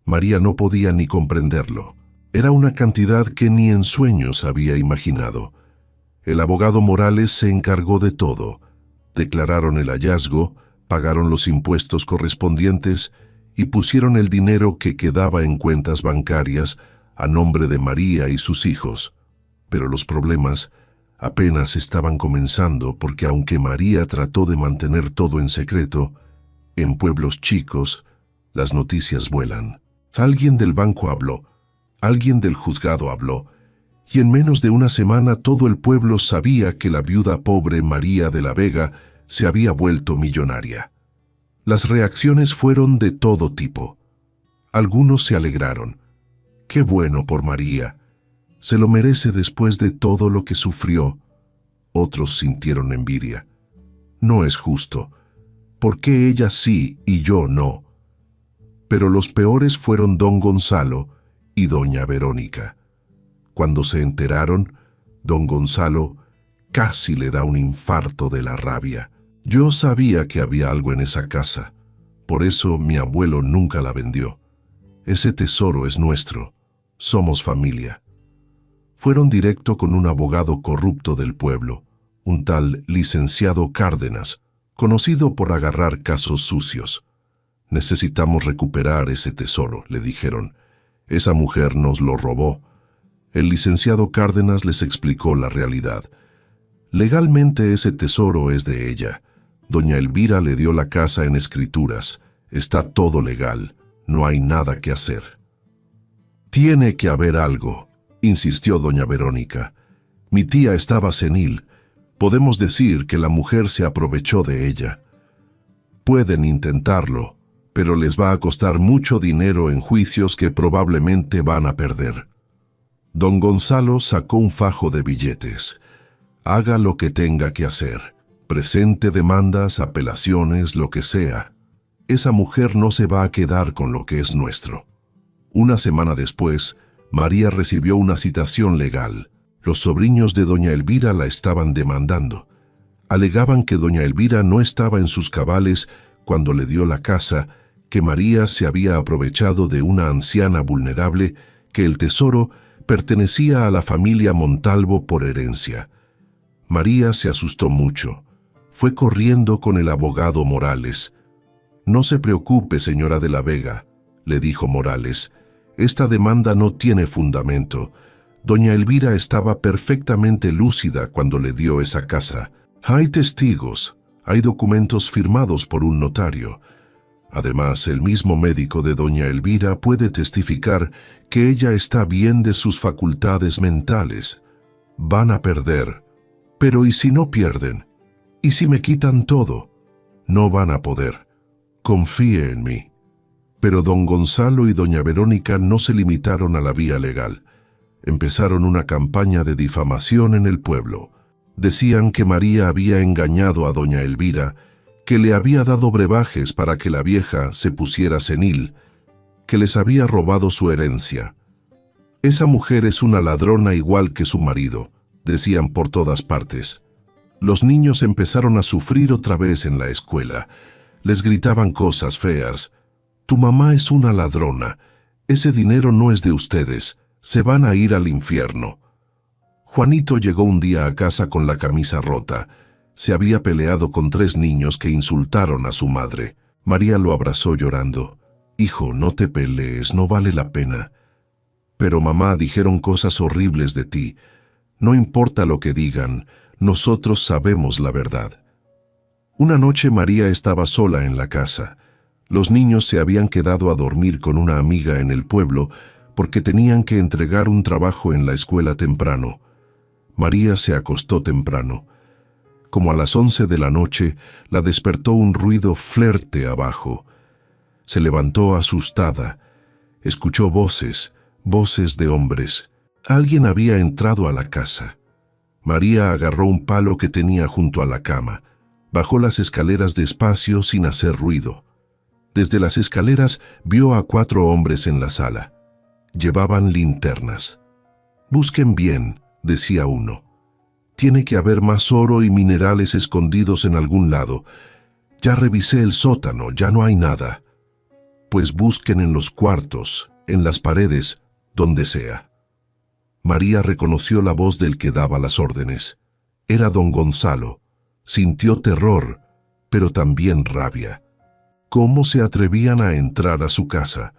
María no podía ni comprenderlo. Era una cantidad que ni en sueños había imaginado. El abogado Morales se encargó de todo. Declararon el hallazgo, pagaron los impuestos correspondientes y pusieron el dinero que quedaba en cuentas bancarias a nombre de María y sus hijos. Pero los problemas apenas estaban comenzando porque aunque María trató de mantener todo en secreto, en pueblos chicos las noticias vuelan. Alguien del banco habló, alguien del juzgado habló, y en menos de una semana todo el pueblo sabía que la viuda pobre María de la Vega se había vuelto millonaria. Las reacciones fueron de todo tipo. Algunos se alegraron. ¡Qué bueno por María! Se lo merece después de todo lo que sufrió. Otros sintieron envidia. No es justo. ¿Por qué ella sí y yo no? Pero los peores fueron don Gonzalo y doña Verónica. Cuando se enteraron, don Gonzalo casi le da un infarto de la rabia. Yo sabía que había algo en esa casa. Por eso mi abuelo nunca la vendió. Ese tesoro es nuestro. Somos familia. Fueron directo con un abogado corrupto del pueblo, un tal licenciado Cárdenas, conocido por agarrar casos sucios. Necesitamos recuperar ese tesoro, le dijeron. Esa mujer nos lo robó. El licenciado Cárdenas les explicó la realidad. Legalmente ese tesoro es de ella. Doña Elvira le dio la casa en escrituras. Está todo legal. No hay nada que hacer. Tiene que haber algo, insistió doña Verónica. Mi tía estaba senil. Podemos decir que la mujer se aprovechó de ella. Pueden intentarlo, pero les va a costar mucho dinero en juicios que probablemente van a perder. Don Gonzalo sacó un fajo de billetes. Haga lo que tenga que hacer. Presente demandas, apelaciones, lo que sea. Esa mujer no se va a quedar con lo que es nuestro. Una semana después, María recibió una citación legal. Los sobrinos de doña Elvira la estaban demandando. Alegaban que doña Elvira no estaba en sus cabales cuando le dio la casa, que María se había aprovechado de una anciana vulnerable, que el tesoro pertenecía a la familia Montalvo por herencia. María se asustó mucho. Fue corriendo con el abogado Morales. «No se preocupe, señora de la Vega», le dijo Morales. «Esta demanda no tiene fundamento. Doña Elvira estaba perfectamente lúcida cuando le dio esa casa. Hay testigos, hay documentos firmados por un notario. Además, el mismo médico de doña Elvira puede testificar que ella está bien de sus facultades mentales. Van a perder. Pero ¿y si no pierden? ¿Y si me quitan todo? No van a poder. Confíe en mí». Pero don Gonzalo y doña Verónica no se limitaron a la vía legal. Empezaron una campaña de difamación en el pueblo. Decían que María había engañado a doña Elvira, que le había dado brebajes para que la vieja se pusiera senil, que les había robado su herencia. «Esa mujer es una ladrona igual que su marido», decían por todas partes. Los niños empezaron a sufrir otra vez en la escuela. Les gritaban cosas feas. «Tu mamá es una ladrona. Ese dinero no es de ustedes. Se van a ir al infierno». Juanito llegó un día a casa con la camisa rota. Se había peleado con 3 niños que insultaron a su madre. María lo abrazó llorando. «Hijo, no te pelees, no vale la pena». «Pero mamá, dijeron cosas horribles de ti». «No importa lo que digan, Nosotros sabemos la verdad. Una noche María estaba sola en la casa. Los niños se habían quedado a dormir con una amiga en el pueblo porque tenían que entregar un trabajo en la escuela temprano. María se acostó temprano. Como a las 11 de la noche, la despertó un ruido fuerte abajo. Se levantó asustada. Escuchó voces de hombres. Alguien había entrado a la casa. María agarró un palo que tenía junto a la cama. Bajó las escaleras despacio sin hacer ruido. Desde las escaleras vio a 4 hombres en la sala. Llevaban linternas. «Busquen bien», decía uno. «Tiene que haber más oro y minerales escondidos en algún lado. Ya revisé el sótano, ya no hay nada. Pues busquen en los cuartos, en las paredes, donde sea». María reconoció la voz del que daba las órdenes. Era don Gonzalo. Sintió terror, pero también rabia. ¿Cómo se atrevían a entrar a su casa?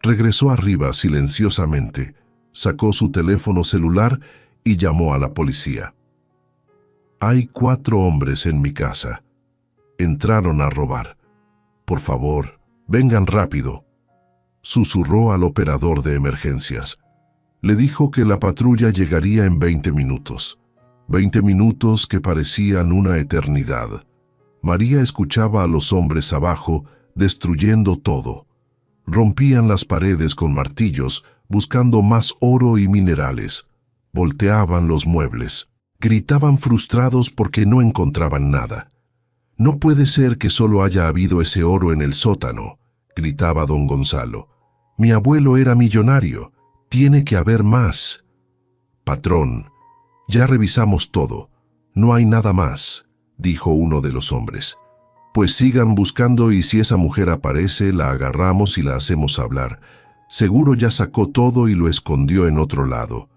Regresó arriba silenciosamente, sacó su teléfono celular y llamó a la policía. «Hay 4 hombres en mi casa. Entraron a robar. Por favor, vengan rápido», susurró al operador de emergencias. Le dijo que la patrulla llegaría en 20 minutos. 20 minutos que parecían una eternidad. María escuchaba a los hombres abajo destruyendo todo. Rompían las paredes con martillos, buscando más oro y minerales. Volteaban los muebles. Gritaban frustrados porque no encontraban nada. «No puede ser que solo haya habido ese oro en el sótano», gritaba don Gonzalo. «Mi abuelo era millonario. Tiene que haber más». «Patrón, ya revisamos todo. No hay nada más», dijo uno de los hombres. «Pues sigan buscando y si esa mujer aparece, la agarramos y la hacemos hablar. Seguro ya sacó todo y lo escondió en otro lado».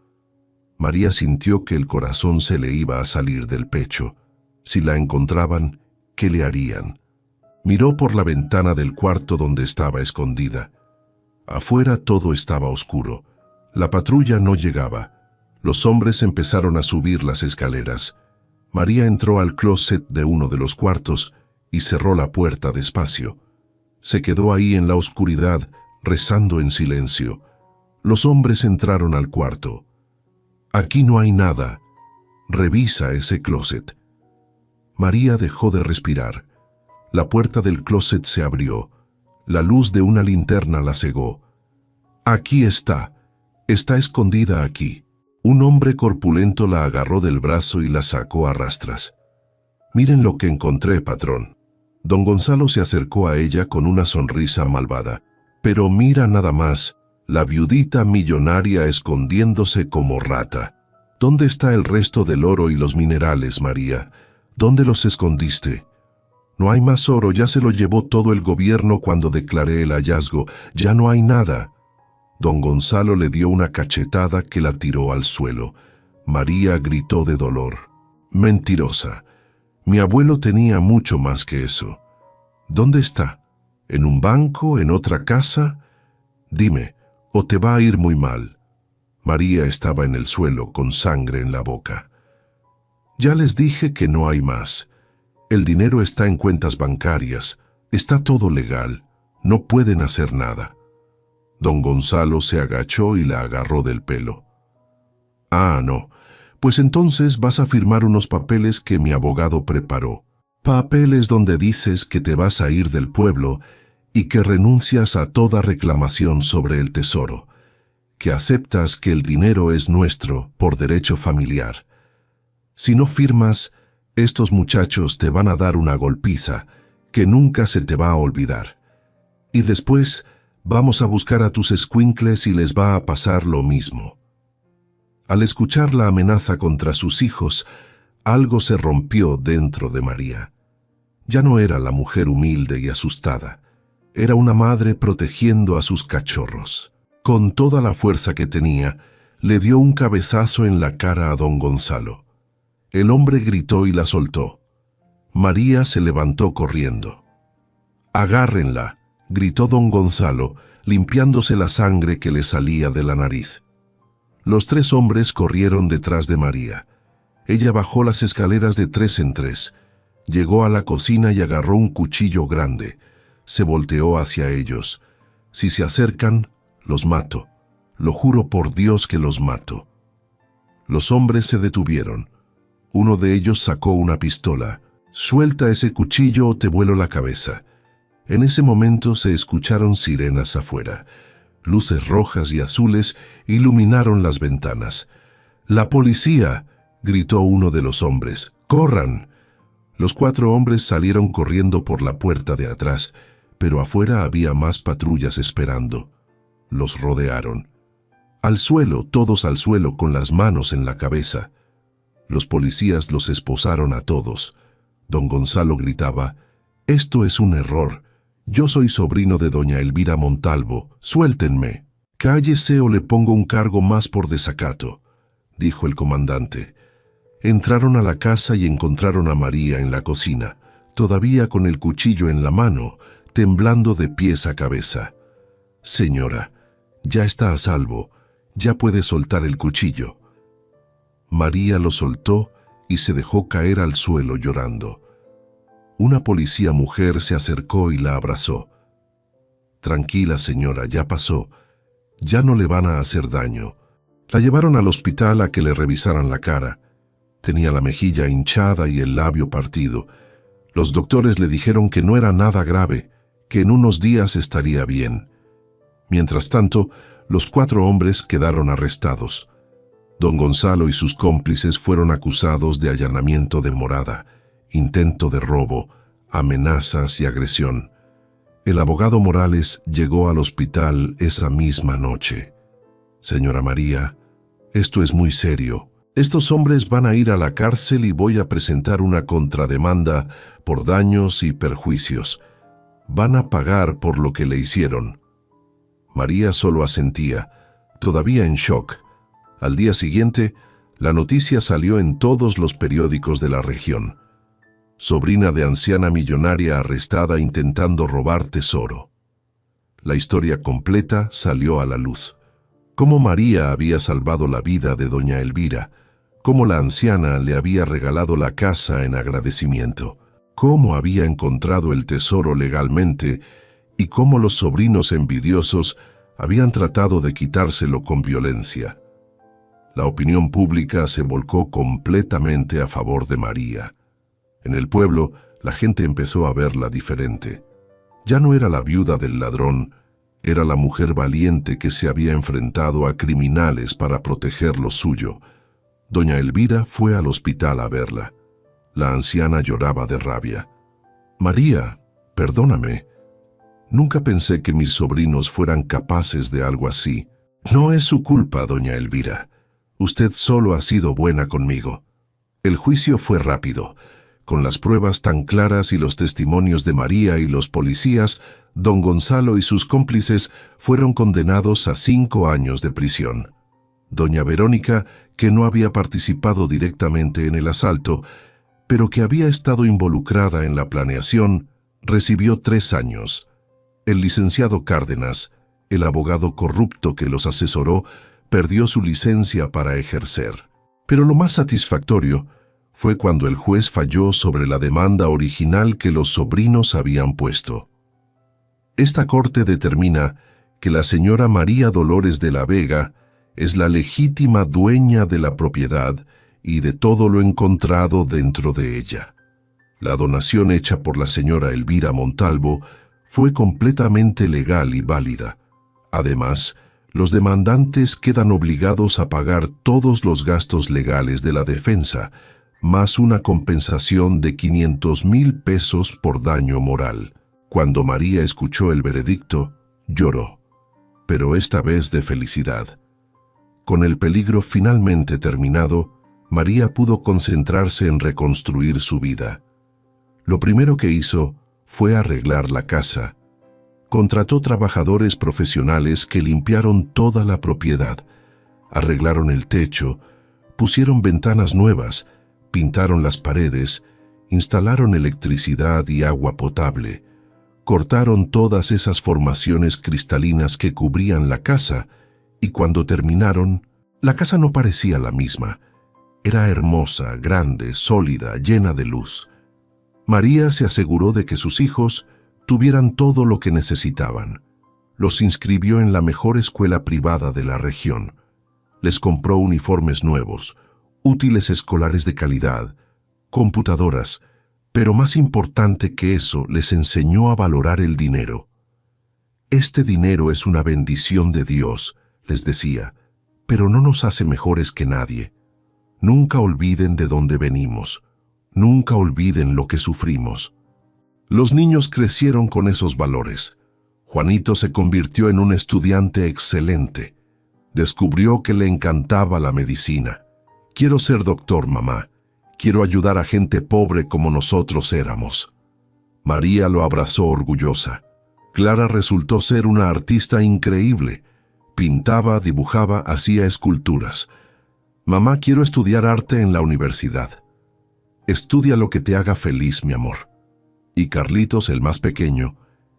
María sintió que el corazón se le iba a salir del pecho. Si la encontraban, ¿qué le harían? Miró por la ventana del cuarto donde estaba escondida. Afuera todo estaba oscuro. La patrulla no llegaba. Los hombres empezaron a subir las escaleras. María entró al closet de uno de los cuartos y cerró la puerta despacio. Se quedó ahí en la oscuridad, rezando en silencio. Los hombres entraron al cuarto. «Aquí no hay nada. Revisa ese closet». María dejó de respirar. La puerta del closet se abrió. La luz de una linterna la cegó. «Aquí está. Está escondida aquí». Un hombre corpulento la agarró del brazo y la sacó a rastras. «Miren lo que encontré, patrón». Don Gonzalo se acercó a ella con una sonrisa malvada. «Pero mira nada más, la viudita millonaria escondiéndose como rata. ¿Dónde está el resto del oro y los minerales, María? ¿Dónde los escondiste?» «No hay más oro, ya se lo llevó todo el gobierno cuando declaré el hallazgo. Ya no hay nada». Don Gonzalo le dio una cachetada que la tiró al suelo. María gritó de dolor. «Mentirosa. Mi abuelo tenía mucho más que eso». «¿Dónde está? ¿En un banco? ¿En otra casa? Dime, o te va a ir muy mal». María estaba en el suelo con sangre en la boca. «Ya les dije que no hay más. El dinero está en cuentas bancarias. Está todo legal. No pueden hacer nada». Don Gonzalo se agachó y la agarró del pelo. «Ah, no. Pues entonces vas a firmar unos papeles que mi abogado preparó. Papeles donde dices que te vas a ir del pueblo y que renuncias a toda reclamación sobre el tesoro, que aceptas que el dinero es nuestro por derecho familiar. Si no firmas, estos muchachos te van a dar una golpiza que nunca se te va a olvidar. Y después vamos a buscar a tus escuincles y les va a pasar lo mismo». Al escuchar la amenaza contra sus hijos, algo se rompió dentro de María. Ya no era la mujer humilde y asustada. Era una madre protegiendo a sus cachorros. Con toda la fuerza que tenía, le dio un cabezazo en la cara a don Gonzalo. El hombre gritó y la soltó. María se levantó corriendo. «Agárrenla», gritó don Gonzalo, limpiándose la sangre que le salía de la nariz. Los 3 hombres corrieron detrás de María. Ella bajó las escaleras de 3 en 3. Llegó a la cocina y agarró un cuchillo grande. Se volteó hacia ellos. Si se acercan, los mato. Lo juro por Dios que los mato. Los hombres se detuvieron. Uno de ellos sacó una pistola. Suelta ese cuchillo o te vuelo la cabeza. En ese momento se escucharon sirenas afuera. Luces rojas y azules iluminaron las ventanas. ¡La policía!, gritó uno de los hombres. ¡Corran! Los 4 hombres salieron corriendo por la puerta de atrás, pero afuera había más patrullas esperando. Los rodearon. Al suelo, todos al suelo, con las manos en la cabeza. Los policías los esposaron a todos. Don Gonzalo gritaba: «Esto es un error. Yo soy sobrino de doña Elvira Montalvo. Suéltenme». «Cállese o le pongo un cargo más por desacato», dijo el comandante. Entraron a la casa y encontraron a María en la cocina, todavía con el cuchillo en la mano, temblando de pies a cabeza. «Señora, ya está a salvo. Ya puede soltar el cuchillo». María lo soltó y se dejó caer al suelo llorando. Una policía mujer se acercó y la abrazó. «Tranquila, señora, ya pasó. Ya no le van a hacer daño». La llevaron al hospital a que le revisaran la cara. Tenía la mejilla hinchada y el labio partido. Los doctores le dijeron que no era nada grave, que en unos días estaría bien. Mientras tanto, los 4 hombres quedaron arrestados. Don Gonzalo y sus cómplices fueron acusados de allanamiento de morada, intento de robo, amenazas y agresión. El abogado Morales llegó al hospital esa misma noche. «Señora María, esto es muy serio. Estos hombres van a ir a la cárcel y voy a presentar una contrademanda por daños y perjuicios. Van a pagar por lo que le hicieron». María solo asentía, todavía en shock. Al día siguiente, la noticia salió en todos los periódicos de la región. Sobrina de anciana millonaria arrestada intentando robar tesoro. La historia completa salió a la luz. Cómo María había salvado la vida de doña Elvira, cómo la anciana le había regalado la casa en agradecimiento, cómo había encontrado el tesoro legalmente y cómo los sobrinos envidiosos habían tratado de quitárselo con violencia. La opinión pública se volcó completamente a favor de María. En el pueblo, la gente empezó a verla diferente. Ya no era la viuda del ladrón, era la mujer valiente que se había enfrentado a criminales para proteger lo suyo. Doña Elvira fue al hospital a verla. La anciana lloraba de rabia. «María, perdóname. Nunca pensé que mis sobrinos fueran capaces de algo así. No es su culpa, doña Elvira. Usted solo ha sido buena conmigo». El juicio fue rápido. Con las pruebas tan claras y los testimonios de María y los policías, don Gonzalo y sus cómplices fueron condenados a 5 años de prisión. Doña Verónica, que no había participado directamente en el asalto, pero que había estado involucrada en la planeación, recibió 3 años. El licenciado Cárdenas, el abogado corrupto que los asesoró, perdió su licencia para ejercer. Pero lo más satisfactorio fue cuando el juez falló sobre la demanda original que los sobrinos habían puesto. Esta corte determina que la señora María Dolores de la Vega es la legítima dueña de la propiedad y de todo lo encontrado dentro de ella. La donación hecha por la señora Elvira Montalvo fue completamente legal y válida. Además, los demandantes quedan obligados a pagar todos los gastos legales de la defensa, más una compensación de 500,000 pesos por daño moral. Cuando María escuchó el veredicto, lloró, pero esta vez de felicidad. Con el peligro finalmente terminado, María pudo concentrarse en reconstruir su vida. Lo primero que hizo fue arreglar la casa. Contrató trabajadores profesionales que limpiaron toda la propiedad, arreglaron el techo, pusieron ventanas nuevas, pintaron las paredes, instalaron electricidad y agua potable, cortaron todas esas formaciones cristalinas que cubrían la casa y cuando terminaron, la casa no parecía la misma. Era hermosa, grande, sólida, llena de luz. María se aseguró de que sus hijos tuvieran todo lo que necesitaban. Los inscribió en la mejor escuela privada de la región. Les compró uniformes nuevos, útiles escolares de calidad, computadoras, pero más importante que eso, les enseñó a valorar el dinero. Este dinero es una bendición de Dios, les decía, pero no nos hace mejores que nadie. Nunca olviden de dónde venimos. Nunca olviden lo que sufrimos. Los niños crecieron con esos valores. Juanito se convirtió en un estudiante excelente. Descubrió que le encantaba la medicina. Quiero ser doctor, mamá. Quiero ayudar a gente pobre como nosotros éramos. María lo abrazó orgullosa. Clara resultó ser una artista increíble. Pintaba, dibujaba, hacía esculturas. Mamá, quiero estudiar arte en la universidad. Estudia lo que te haga feliz, mi amor. Y Carlitos, el más pequeño,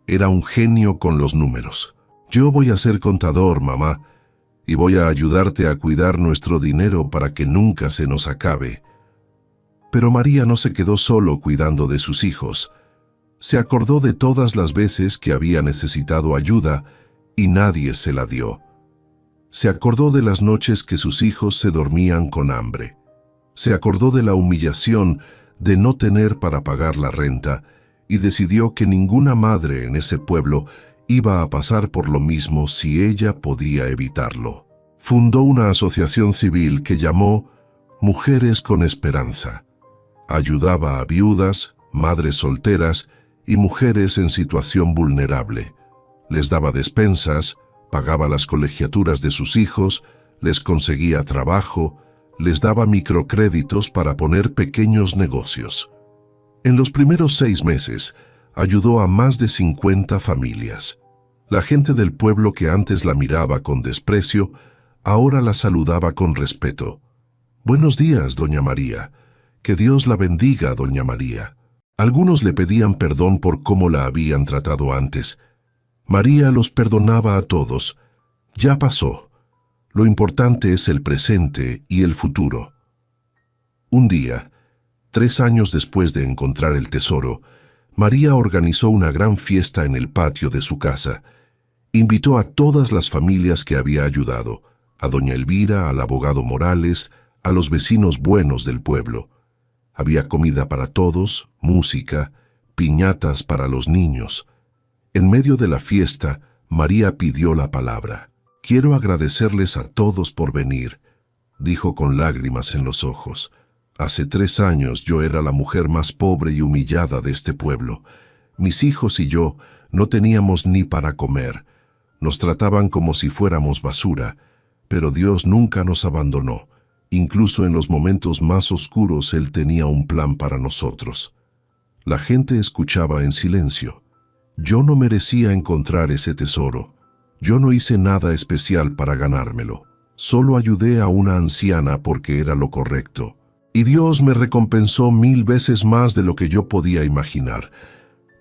era un genio con los números. Yo voy a ser contador, mamá, y voy a ayudarte a cuidar nuestro dinero para que nunca se nos acabe. Pero María no se quedó solo cuidando de sus hijos. Se acordó de todas las veces que había necesitado ayuda y nadie se la dio. Se acordó de las noches que sus hijos se dormían con hambre. Se acordó de la humillación de no tener para pagar la renta y decidió que ninguna madre en ese pueblo iba a pasar por lo mismo si ella podía evitarlo. Fundó una asociación civil que llamó Mujeres con Esperanza. Ayudaba a viudas, madres solteras y mujeres en situación vulnerable. Les daba despensas, pagaba las colegiaturas de sus hijos, les conseguía trabajo, les daba microcréditos para poner pequeños negocios. En los primeros 6 meses, ayudó a más de 50 familias. La gente del pueblo que antes la miraba con desprecio, ahora la saludaba con respeto. «Buenos días, doña María. Que Dios la bendiga, doña María». Algunos le pedían perdón por cómo la habían tratado antes. María los perdonaba a todos. Ya pasó. Lo importante es el presente y el futuro. Un día, 3 años después de encontrar el tesoro, María organizó una gran fiesta en el patio de su casa. Invitó a todas las familias que había ayudado, a doña Elvira, al abogado Morales, a los vecinos buenos del pueblo. Había comida para todos, música, piñatas para los niños. En medio de la fiesta, María pidió la palabra. «Quiero agradecerles a todos por venir», dijo con lágrimas en los ojos. «Hace 3 años yo era la mujer más pobre y humillada de este pueblo. Mis hijos y yo no teníamos ni para comer. Nos trataban como si fuéramos basura, pero Dios nunca nos abandonó. Incluso en los momentos más oscuros Él tenía un plan para nosotros». La gente escuchaba en silencio. Yo no merecía encontrar ese tesoro. Yo no hice nada especial para ganármelo. Solo ayudé a una anciana porque era lo correcto. Y Dios me recompensó 1000 veces más de lo que yo podía imaginar.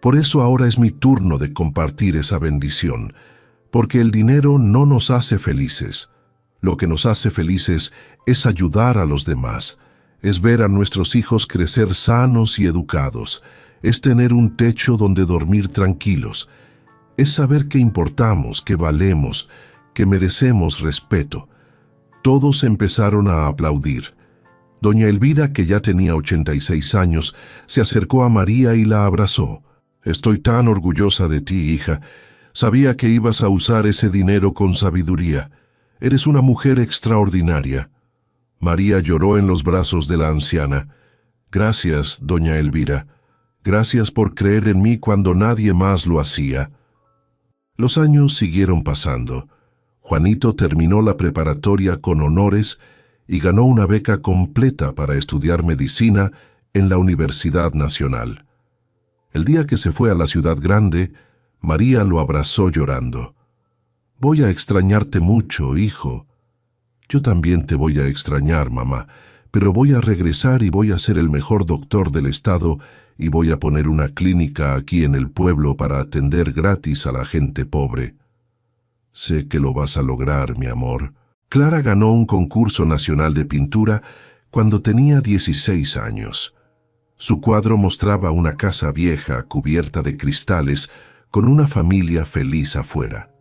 Por eso ahora es mi turno de compartir esa bendición, porque el dinero no nos hace felices. Lo que nos hace felices es ayudar a los demás, es ver a nuestros hijos crecer sanos y educados, es tener un techo donde dormir tranquilos, es saber que importamos, que valemos, que merecemos respeto. Todos empezaron a aplaudir. Doña Elvira, que ya tenía 86 años, se acercó a María y la abrazó. «Estoy tan orgullosa de ti, hija. Sabía que ibas a usar ese dinero con sabiduría. Eres una mujer extraordinaria». María lloró en los brazos de la anciana. «Gracias, doña Elvira. Gracias por creer en mí cuando nadie más lo hacía». Los años siguieron pasando. Juanito terminó la preparatoria con honores y ganó una beca completa para estudiar medicina en la Universidad Nacional. El día que se fue a la ciudad grande, María lo abrazó llorando. «Voy a extrañarte mucho, hijo». «Yo también te voy a extrañar, mamá, pero voy a regresar y voy a ser el mejor doctor del estado y voy a poner una clínica aquí en el pueblo para atender gratis a la gente pobre». «Sé que lo vas a lograr, mi amor». Clara ganó un concurso nacional de pintura cuando tenía 16 años. Su cuadro mostraba una casa vieja cubierta de cristales con una familia feliz afuera.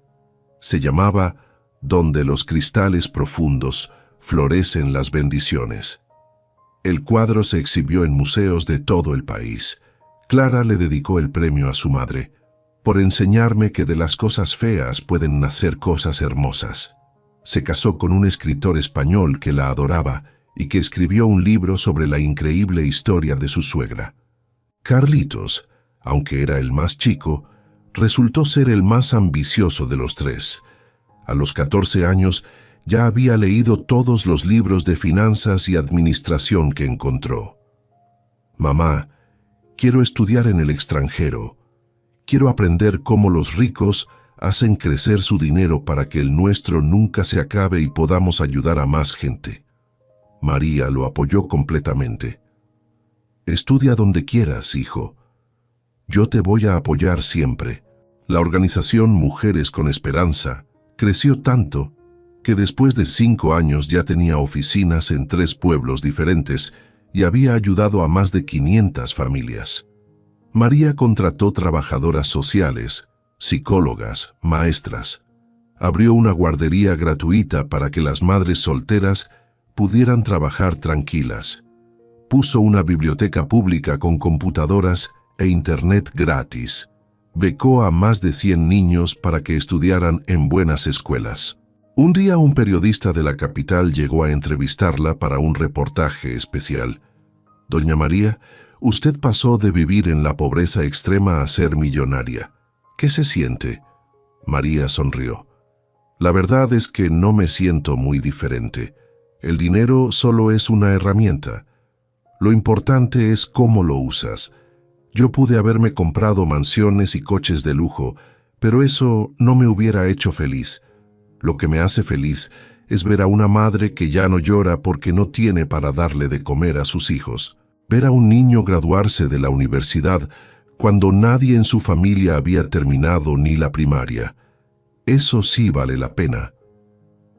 Se llamaba Donde los cristales profundos florecen las bendiciones. El cuadro se exhibió en museos de todo el país. Clara le dedicó el premio a su madre, por enseñarme que de las cosas feas pueden nacer cosas hermosas. Se casó con un escritor español que la adoraba y que escribió un libro sobre la increíble historia de su suegra. Carlitos, aunque era el más chico, resultó ser el más ambicioso de los tres. A los 14 años ya había leído todos los libros de finanzas y administración que encontró. «Mamá, quiero estudiar en el extranjero. Quiero aprender cómo los ricos hacen crecer su dinero para que el nuestro nunca se acabe y podamos ayudar a más gente». María lo apoyó completamente. «Estudia donde quieras, hijo. Yo te voy a apoyar siempre». La organización Mujeres con Esperanza creció tanto que después de 5 años ya tenía oficinas en 3 pueblos diferentes y había ayudado a más de 500 familias. María contrató trabajadoras sociales, psicólogas, maestras. Abrió una guardería gratuita para que las madres solteras pudieran trabajar tranquilas. Puso una biblioteca pública con computadoras e internet gratis. Becó a más de 100 niños para que estudiaran en buenas escuelas. Un día un periodista de la capital llegó a entrevistarla para un reportaje especial. «Doña María, usted pasó de vivir en la pobreza extrema a ser millonaria. ¿Qué se siente?». María sonrió. «La verdad es que no me siento muy diferente. El dinero solo es una herramienta. Lo importante es cómo lo usas. Yo pude haberme comprado mansiones y coches de lujo, pero eso no me hubiera hecho feliz. Lo que me hace feliz es ver a una madre que ya no llora porque no tiene para darle de comer a sus hijos. Ver a un niño graduarse de la universidad cuando nadie en su familia había terminado ni la primaria. Eso sí vale la pena».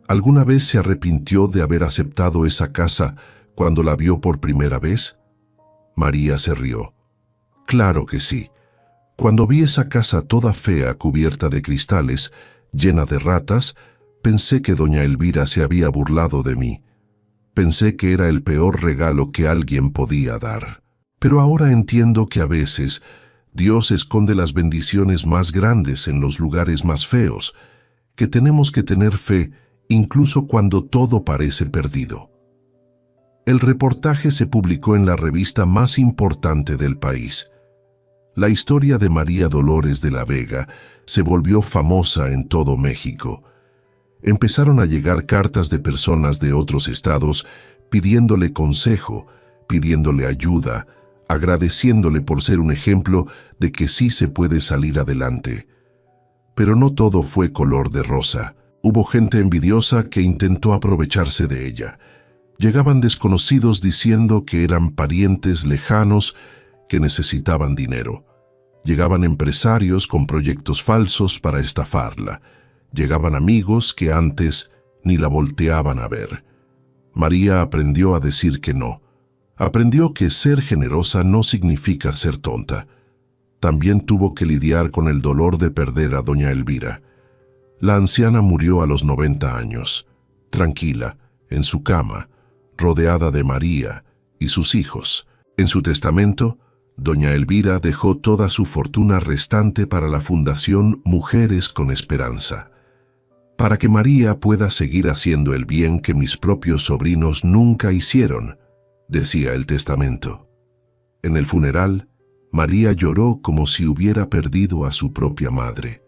¿Alguna vez se arrepintió de haber aceptado esa casa cuando la vio por primera vez? María se rió. «Claro que sí. Cuando vi esa casa toda fea cubierta de cristales, llena de ratas, pensé que doña Elvira se había burlado de mí. Pensé que era el peor regalo que alguien podía dar. Pero ahora entiendo que a veces Dios esconde las bendiciones más grandes en los lugares más feos, que tenemos que tener fe incluso cuando todo parece perdido». El reportaje se publicó en la revista más importante del país. La historia de María Dolores de la Vega se volvió famosa en todo México. Empezaron a llegar cartas de personas de otros estados pidiéndole consejo, pidiéndole ayuda, agradeciéndole por ser un ejemplo de que sí se puede salir adelante. Pero no todo fue color de rosa. Hubo gente envidiosa que intentó aprovecharse de ella. Llegaban desconocidos diciendo que eran parientes lejanos que necesitaban dinero. Llegaban empresarios con proyectos falsos para estafarla. Llegaban amigos que antes ni la volteaban a ver. María aprendió a decir que no. Aprendió que ser generosa no significa ser tonta. También tuvo que lidiar con el dolor de perder a doña Elvira. La anciana murió a los 90 años, tranquila, en su cama, rodeada de María y sus hijos. En su testamento, doña Elvira dejó toda su fortuna restante para la Fundación Mujeres con Esperanza, para que María pueda seguir haciendo el bien que mis propios sobrinos nunca hicieron, decía el testamento. En el funeral, María lloró como si hubiera perdido a su propia madre.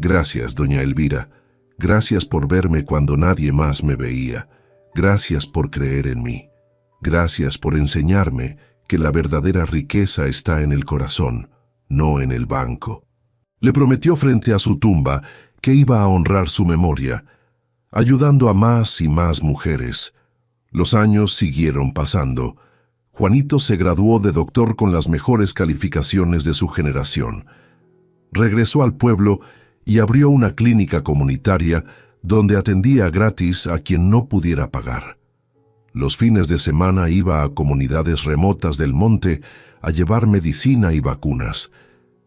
«Gracias, doña Elvira. Gracias por verme cuando nadie más me veía. Gracias por creer en mí. Gracias por enseñarme que la verdadera riqueza está en el corazón, no en el banco». Le prometió frente a su tumba que iba a honrar su memoria, ayudando a más y más mujeres. Los años siguieron pasando. Juanito se graduó de doctor con las mejores calificaciones de su generación. Regresó al pueblo y abrió una clínica comunitaria donde atendía gratis a quien no pudiera pagar. Los fines de semana iba a comunidades remotas del monte a llevar medicina y vacunas.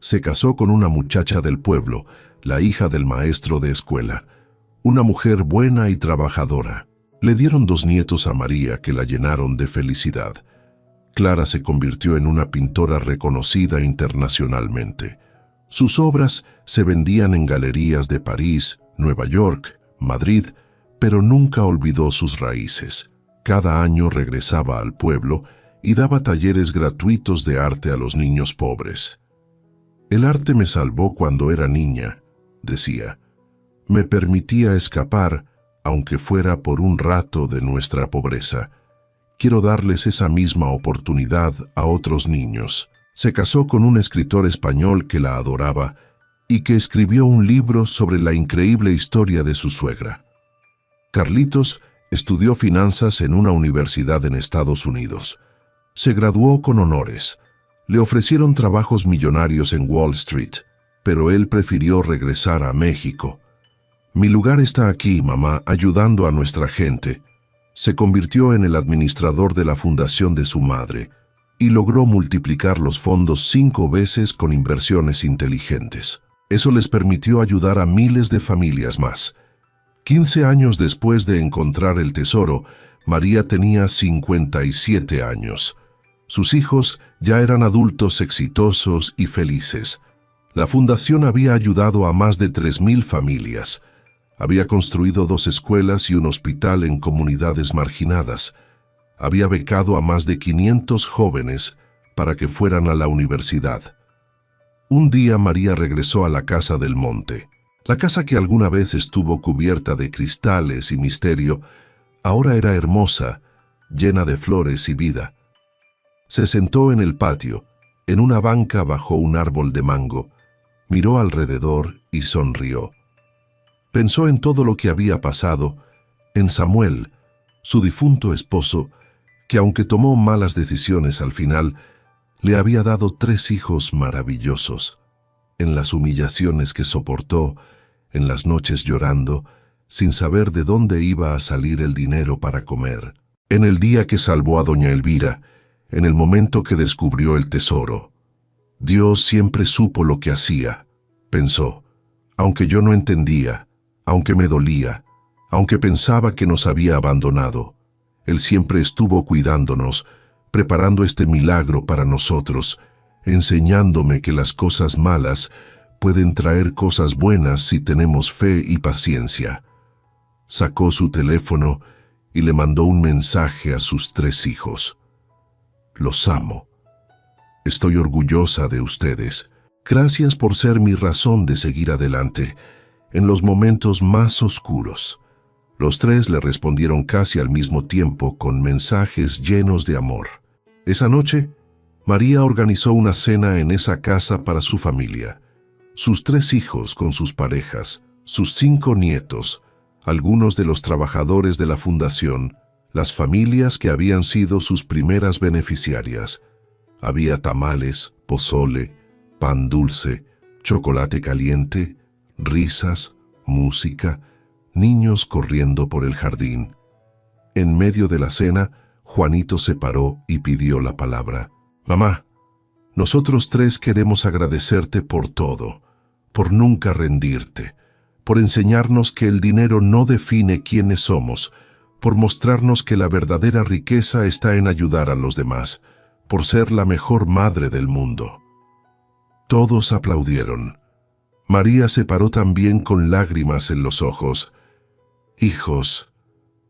Se casó con una muchacha del pueblo, la hija del maestro de escuela, una mujer buena y trabajadora. Le dieron 2 nietos a María que la llenaron de felicidad. Clara se convirtió en una pintora reconocida internacionalmente. Sus obras se vendían en galerías de París, Nueva York, Madrid, pero nunca olvidó sus raíces. Cada año regresaba al pueblo y daba talleres gratuitos de arte a los niños pobres. El arte me salvó cuando era niña, decía. Me permitía escapar, aunque fuera por un rato, de nuestra pobreza. Quiero darles esa misma oportunidad a otros niños. Se casó con un escritor español que la adoraba y que escribió un libro sobre la increíble historia de su suegra. Carlitos estudió finanzas en una universidad en Estados Unidos. Se graduó con honores. Le ofrecieron trabajos millonarios en Wall Street, pero él prefirió regresar a México. Mi lugar está aquí, mamá, ayudando a nuestra gente. Se convirtió en el administrador de la fundación de su madre y logró multiplicar los fondos 5 veces con inversiones inteligentes. Eso les permitió ayudar a miles de familias más. 15 años después de encontrar el tesoro, María tenía 57 años. Sus hijos ya eran adultos exitosos y felices. La fundación había ayudado a más de 3,000 familias. Había construido 2 escuelas y un hospital en comunidades marginadas. Había becado a más de 500 jóvenes para que fueran a la universidad. Un día María regresó a la casa del monte. La casa que alguna vez estuvo cubierta de cristales y misterio, ahora era hermosa, llena de flores y vida. Se sentó en el patio, en una banca bajo un árbol de mango, miró alrededor y sonrió. Pensó en todo lo que había pasado, en Samuel, su difunto esposo, que aunque tomó malas decisiones al final, le había dado 3 hijos maravillosos. En las humillaciones que soportó, en las noches llorando, sin saber de dónde iba a salir el dinero para comer. En el día que salvó a doña Elvira, en el momento que descubrió el tesoro. Dios siempre supo lo que hacía, pensó, aunque yo no entendía, aunque me dolía, aunque pensaba que nos había abandonado. Él siempre estuvo cuidándonos, preparando este milagro para nosotros, enseñándome que las cosas malas pueden traer cosas buenas si tenemos fe y paciencia. Sacó su teléfono y le mandó un mensaje a sus 3 hijos. Los amo. Estoy orgullosa de ustedes. Gracias por ser mi razón de seguir adelante en los momentos más oscuros. Los 3 le respondieron casi al mismo tiempo con mensajes llenos de amor. Esa noche, María organizó una cena en esa casa para su familia. Sus 3 hijos con sus parejas, sus 5 nietos, algunos de los trabajadores de la fundación, las familias que habían sido sus primeras beneficiarias. Había tamales, pozole, pan dulce, chocolate caliente, risas, música, niños corriendo por el jardín. En medio de la cena, Juanito se paró y pidió la palabra. Mamá, nosotros 3 queremos agradecerte por todo, por nunca rendirte, por enseñarnos que el dinero no define quiénes somos, por mostrarnos que la verdadera riqueza está en ayudar a los demás, por ser la mejor madre del mundo. Todos aplaudieron. María se paró también con lágrimas en los ojos. Hijos,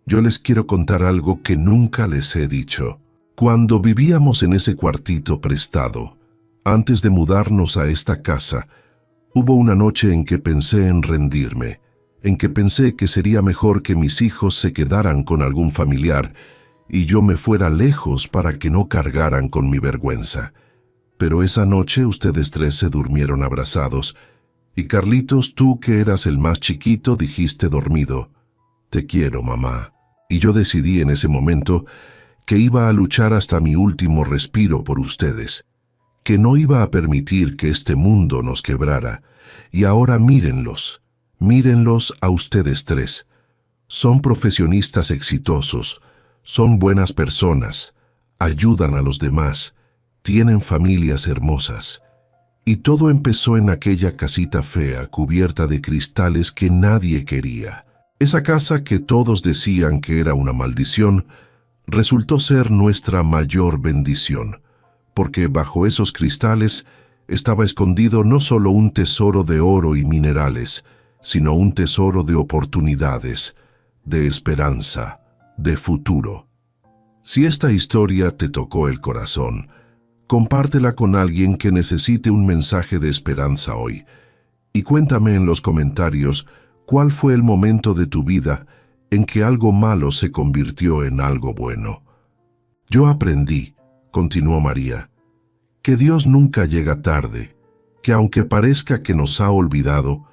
yo les quiero contar algo que nunca les he dicho. Cuando vivíamos en ese cuartito prestado, antes de mudarnos a esta casa, hubo una noche en que pensé en rendirme, en que pensé que sería mejor que mis hijos se quedaran con algún familiar y yo me fuera lejos para que no cargaran con mi vergüenza. Pero esa noche ustedes 3 se durmieron abrazados y Carlitos, tú que eras el más chiquito, dijiste dormido, «Te quiero, mamá». Y yo decidí en ese momento que iba a luchar hasta mi último respiro por ustedes, que no iba a permitir que este mundo nos quebrara. Y ahora mírenlos a ustedes 3. Son profesionistas exitosos, son buenas personas, ayudan a los demás, tienen familias hermosas. Y todo empezó en aquella casita fea cubierta de cristales que nadie quería. Esa casa que todos decían que era una maldición, resultó ser nuestra mayor bendición, porque bajo esos cristales estaba escondido no solo un tesoro de oro y minerales, sino un tesoro de oportunidades, de esperanza, de futuro. Si esta historia te tocó el corazón, compártela con alguien que necesite un mensaje de esperanza hoy. Y cuéntame en los comentarios cuál fue el momento de tu vida en que algo malo se convirtió en algo bueno. Yo aprendí, continuó María, que Dios nunca llega tarde, que aunque parezca que nos ha olvidado,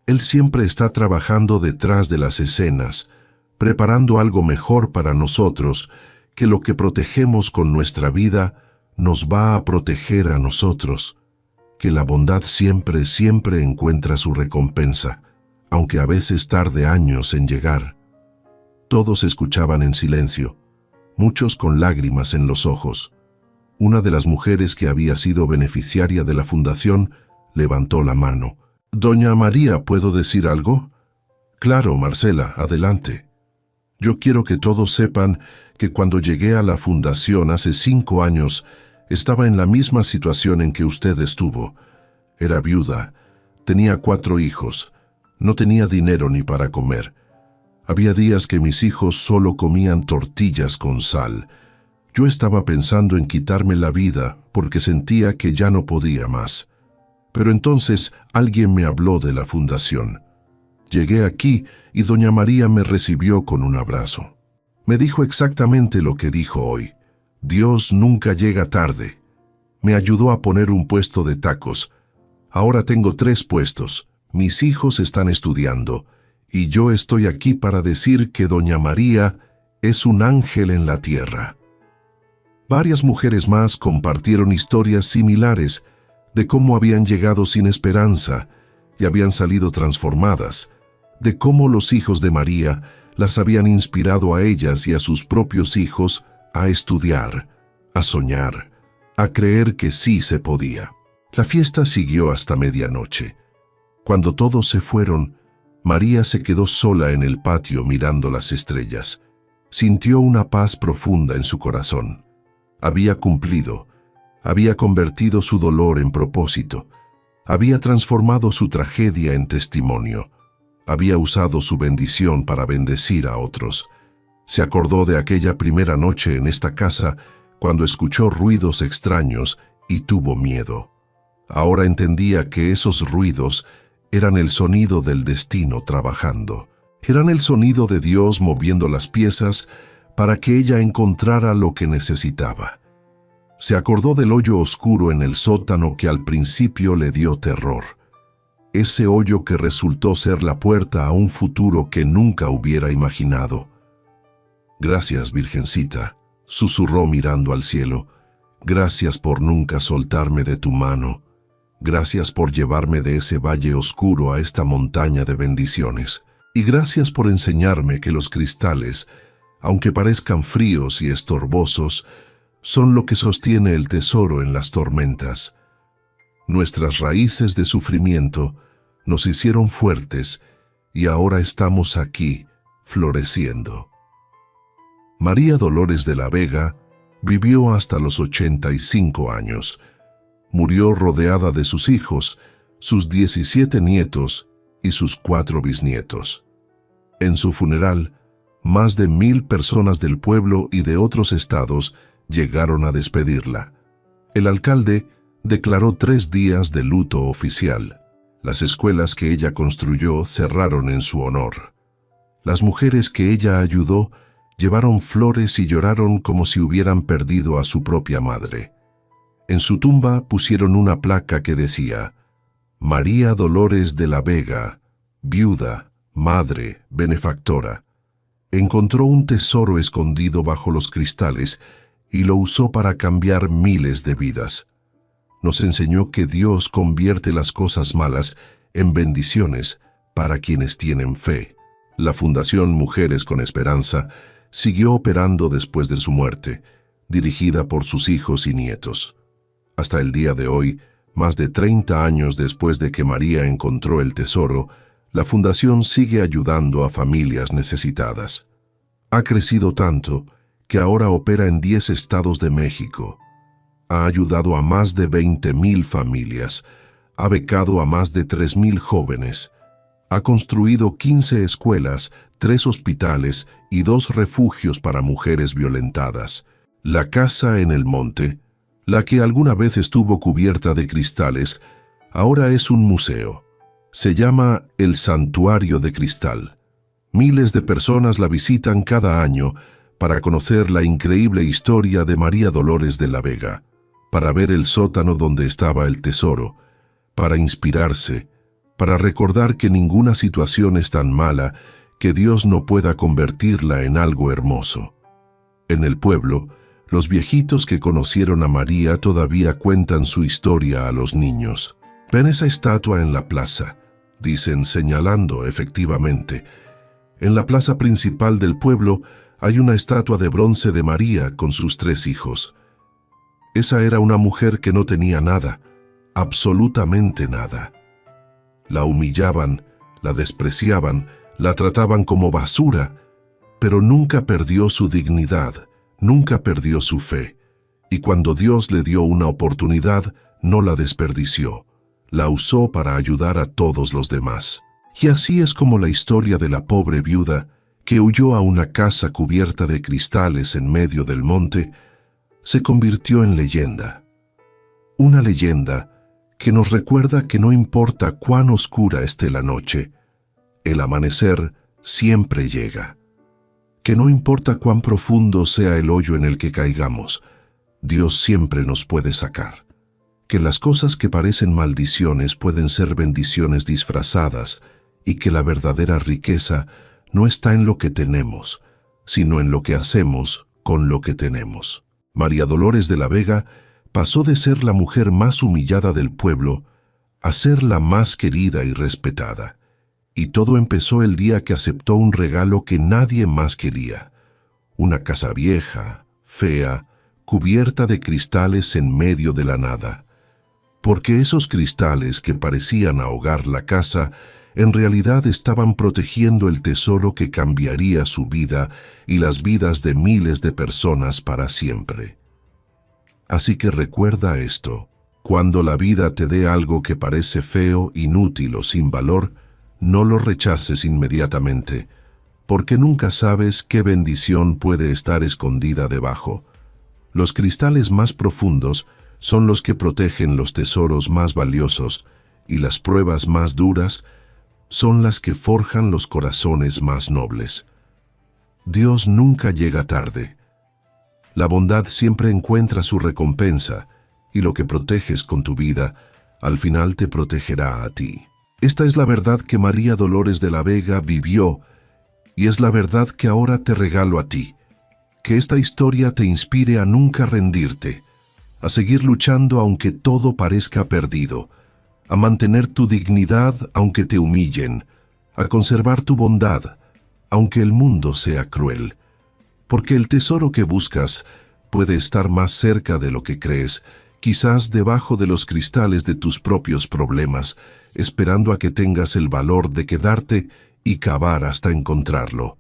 Él siempre está trabajando detrás de las escenas, preparando algo mejor para nosotros, que lo que protegemos con nuestra vida nos va a proteger a nosotros, que la bondad siempre, siempre encuentra su recompensa, aunque a veces tarde años en llegar. Todos escuchaban en silencio, muchos con lágrimas en los ojos. Una de las mujeres que había sido beneficiaria de la fundación levantó la mano. «Doña María, ¿puedo decir algo?» «Claro, Marcela, adelante». «Yo quiero que todos sepan que cuando llegué a la fundación hace 5 años, estaba en la misma situación en que usted estuvo. Era viuda, tenía 4 hijos, no tenía dinero ni para comer. Había días que mis hijos solo comían tortillas con sal. Yo estaba pensando en quitarme la vida porque sentía que ya no podía más. Pero entonces alguien me habló de la fundación. Llegué aquí y doña María me recibió con un abrazo. Me dijo exactamente lo que dijo hoy. Dios nunca llega tarde. Me ayudó a poner un puesto de tacos. Ahora tengo 3 puestos. Mis hijos están estudiando. Y yo estoy aquí para decir que doña María es un ángel en la tierra. Varias mujeres más compartieron historias similares de cómo habían llegado sin esperanza y habían salido transformadas, de cómo los hijos de María las habían inspirado a ellas y a sus propios hijos a estudiar, a soñar, a creer que sí se podía. La fiesta siguió hasta medianoche. Cuando todos se fueron, María se quedó sola en el patio mirando las estrellas. Sintió una paz profunda en su corazón. Había cumplido, había convertido su dolor en propósito, había transformado su tragedia en testimonio, había usado su bendición para bendecir a otros. Se acordó de aquella primera noche en esta casa cuando escuchó ruidos extraños y tuvo miedo. Ahora entendía que esos ruidos eran el sonido del destino trabajando. Eran el sonido de Dios moviendo las piezas para que ella encontrara lo que necesitaba. Se acordó del hoyo oscuro en el sótano que al principio le dio terror. Ese hoyo que resultó ser la puerta a un futuro que nunca hubiera imaginado. «Gracias, Virgencita», susurró mirando al cielo. «Gracias por nunca soltarme de tu mano. Gracias por llevarme de ese valle oscuro a esta montaña de bendiciones. Y gracias por enseñarme que los cristales, aunque parezcan fríos y estorbosos, son lo que sostiene el tesoro en las tormentas. Nuestras raíces de sufrimiento nos hicieron fuertes y ahora estamos aquí, floreciendo». María Dolores de la Vega vivió hasta los 85 años. Murió rodeada de sus hijos, sus 17 nietos y sus 4 bisnietos. En su funeral, más de 1000 personas del pueblo y de otros estados llegaron a despedirla. El alcalde declaró 3 días de luto oficial. Las escuelas que ella construyó cerraron en su honor. Las mujeres que ella ayudó llevaron flores y lloraron como si hubieran perdido a su propia madre. En su tumba pusieron una placa que decía: María Dolores de la Vega, viuda, madre, benefactora. Encontró un tesoro escondido bajo los cristales y lo usó para cambiar miles de vidas. Nos enseñó que Dios convierte las cosas malas en bendiciones para quienes tienen fe. La Fundación Mujeres con Esperanza siguió operando después de su muerte, dirigida por sus hijos y nietos. Hasta el día de hoy, más de 30 años después de que María encontró el tesoro, la fundación sigue ayudando a familias necesitadas. Ha crecido tanto que ahora opera en 10 estados de México. Ha ayudado a más de 20,000 familias, ha becado a más de 3,000 jóvenes, ha construido 15 escuelas, 3 hospitales y 2 refugios para mujeres violentadas. La casa en el monte, la que alguna vez estuvo cubierta de cristales, ahora es un museo. Se llama el Santuario de Cristal. Miles de personas la visitan cada año para conocer la increíble historia de María Dolores de la Vega, para ver el sótano donde estaba el tesoro, para inspirarse, para recordar que ninguna situación es tan mala que Dios no pueda convertirla en algo hermoso. En el pueblo, los viejitos que conocieron a María todavía cuentan su historia a los niños. «Ven esa estatua en la plaza», dicen señalando efectivamente. En la plaza principal del pueblo hay una estatua de bronce de María con sus 3 hijos. Esa era una mujer que no tenía nada, absolutamente nada. La humillaban, la despreciaban, la trataban como basura, pero nunca perdió su dignidad, nunca perdió su fe. Y cuando Dios le dio una oportunidad, no la desperdició. La usó para ayudar a todos los demás. Y así es como la historia de la pobre viuda, que huyó a una casa cubierta de cristales en medio del monte, se convirtió en leyenda. Una leyenda que nos recuerda que no importa cuán oscura esté la noche, el amanecer siempre llega. Que no importa cuán profundo sea el hoyo en el que caigamos, Dios siempre nos puede sacar. Que las cosas que parecen maldiciones pueden ser bendiciones disfrazadas y que la verdadera riqueza no está en lo que tenemos, sino en lo que hacemos con lo que tenemos. María Dolores de la Vega pasó de ser la mujer más humillada del pueblo a ser la más querida y respetada. Y todo empezó el día que aceptó un regalo que nadie más quería. Una casa vieja, fea, cubierta de cristales en medio de la nada. Porque esos cristales que parecían ahogar la casa, en realidad estaban protegiendo el tesoro que cambiaría su vida y las vidas de miles de personas para siempre. Así que recuerda esto: cuando la vida te dé algo que parece feo, inútil o sin valor, no lo rechaces inmediatamente, porque nunca sabes qué bendición puede estar escondida debajo. Los cristales más profundos son los que protegen los tesoros más valiosos, y las pruebas más duras son las que forjan los corazones más nobles. Dios nunca llega tarde. La bondad siempre encuentra su recompensa, y lo que proteges con tu vida, al final te protegerá a ti. Esta es la verdad que María Dolores de la Vega vivió, y es la verdad que ahora te regalo a ti. Que esta historia te inspire a nunca rendirte, a seguir luchando aunque todo parezca perdido, a mantener tu dignidad aunque te humillen, a conservar tu bondad, aunque el mundo sea cruel. Porque el tesoro que buscas puede estar más cerca de lo que crees, quizás debajo de los cristales de tus propios problemas, esperando a que tengas el valor de quedarte y cavar hasta encontrarlo.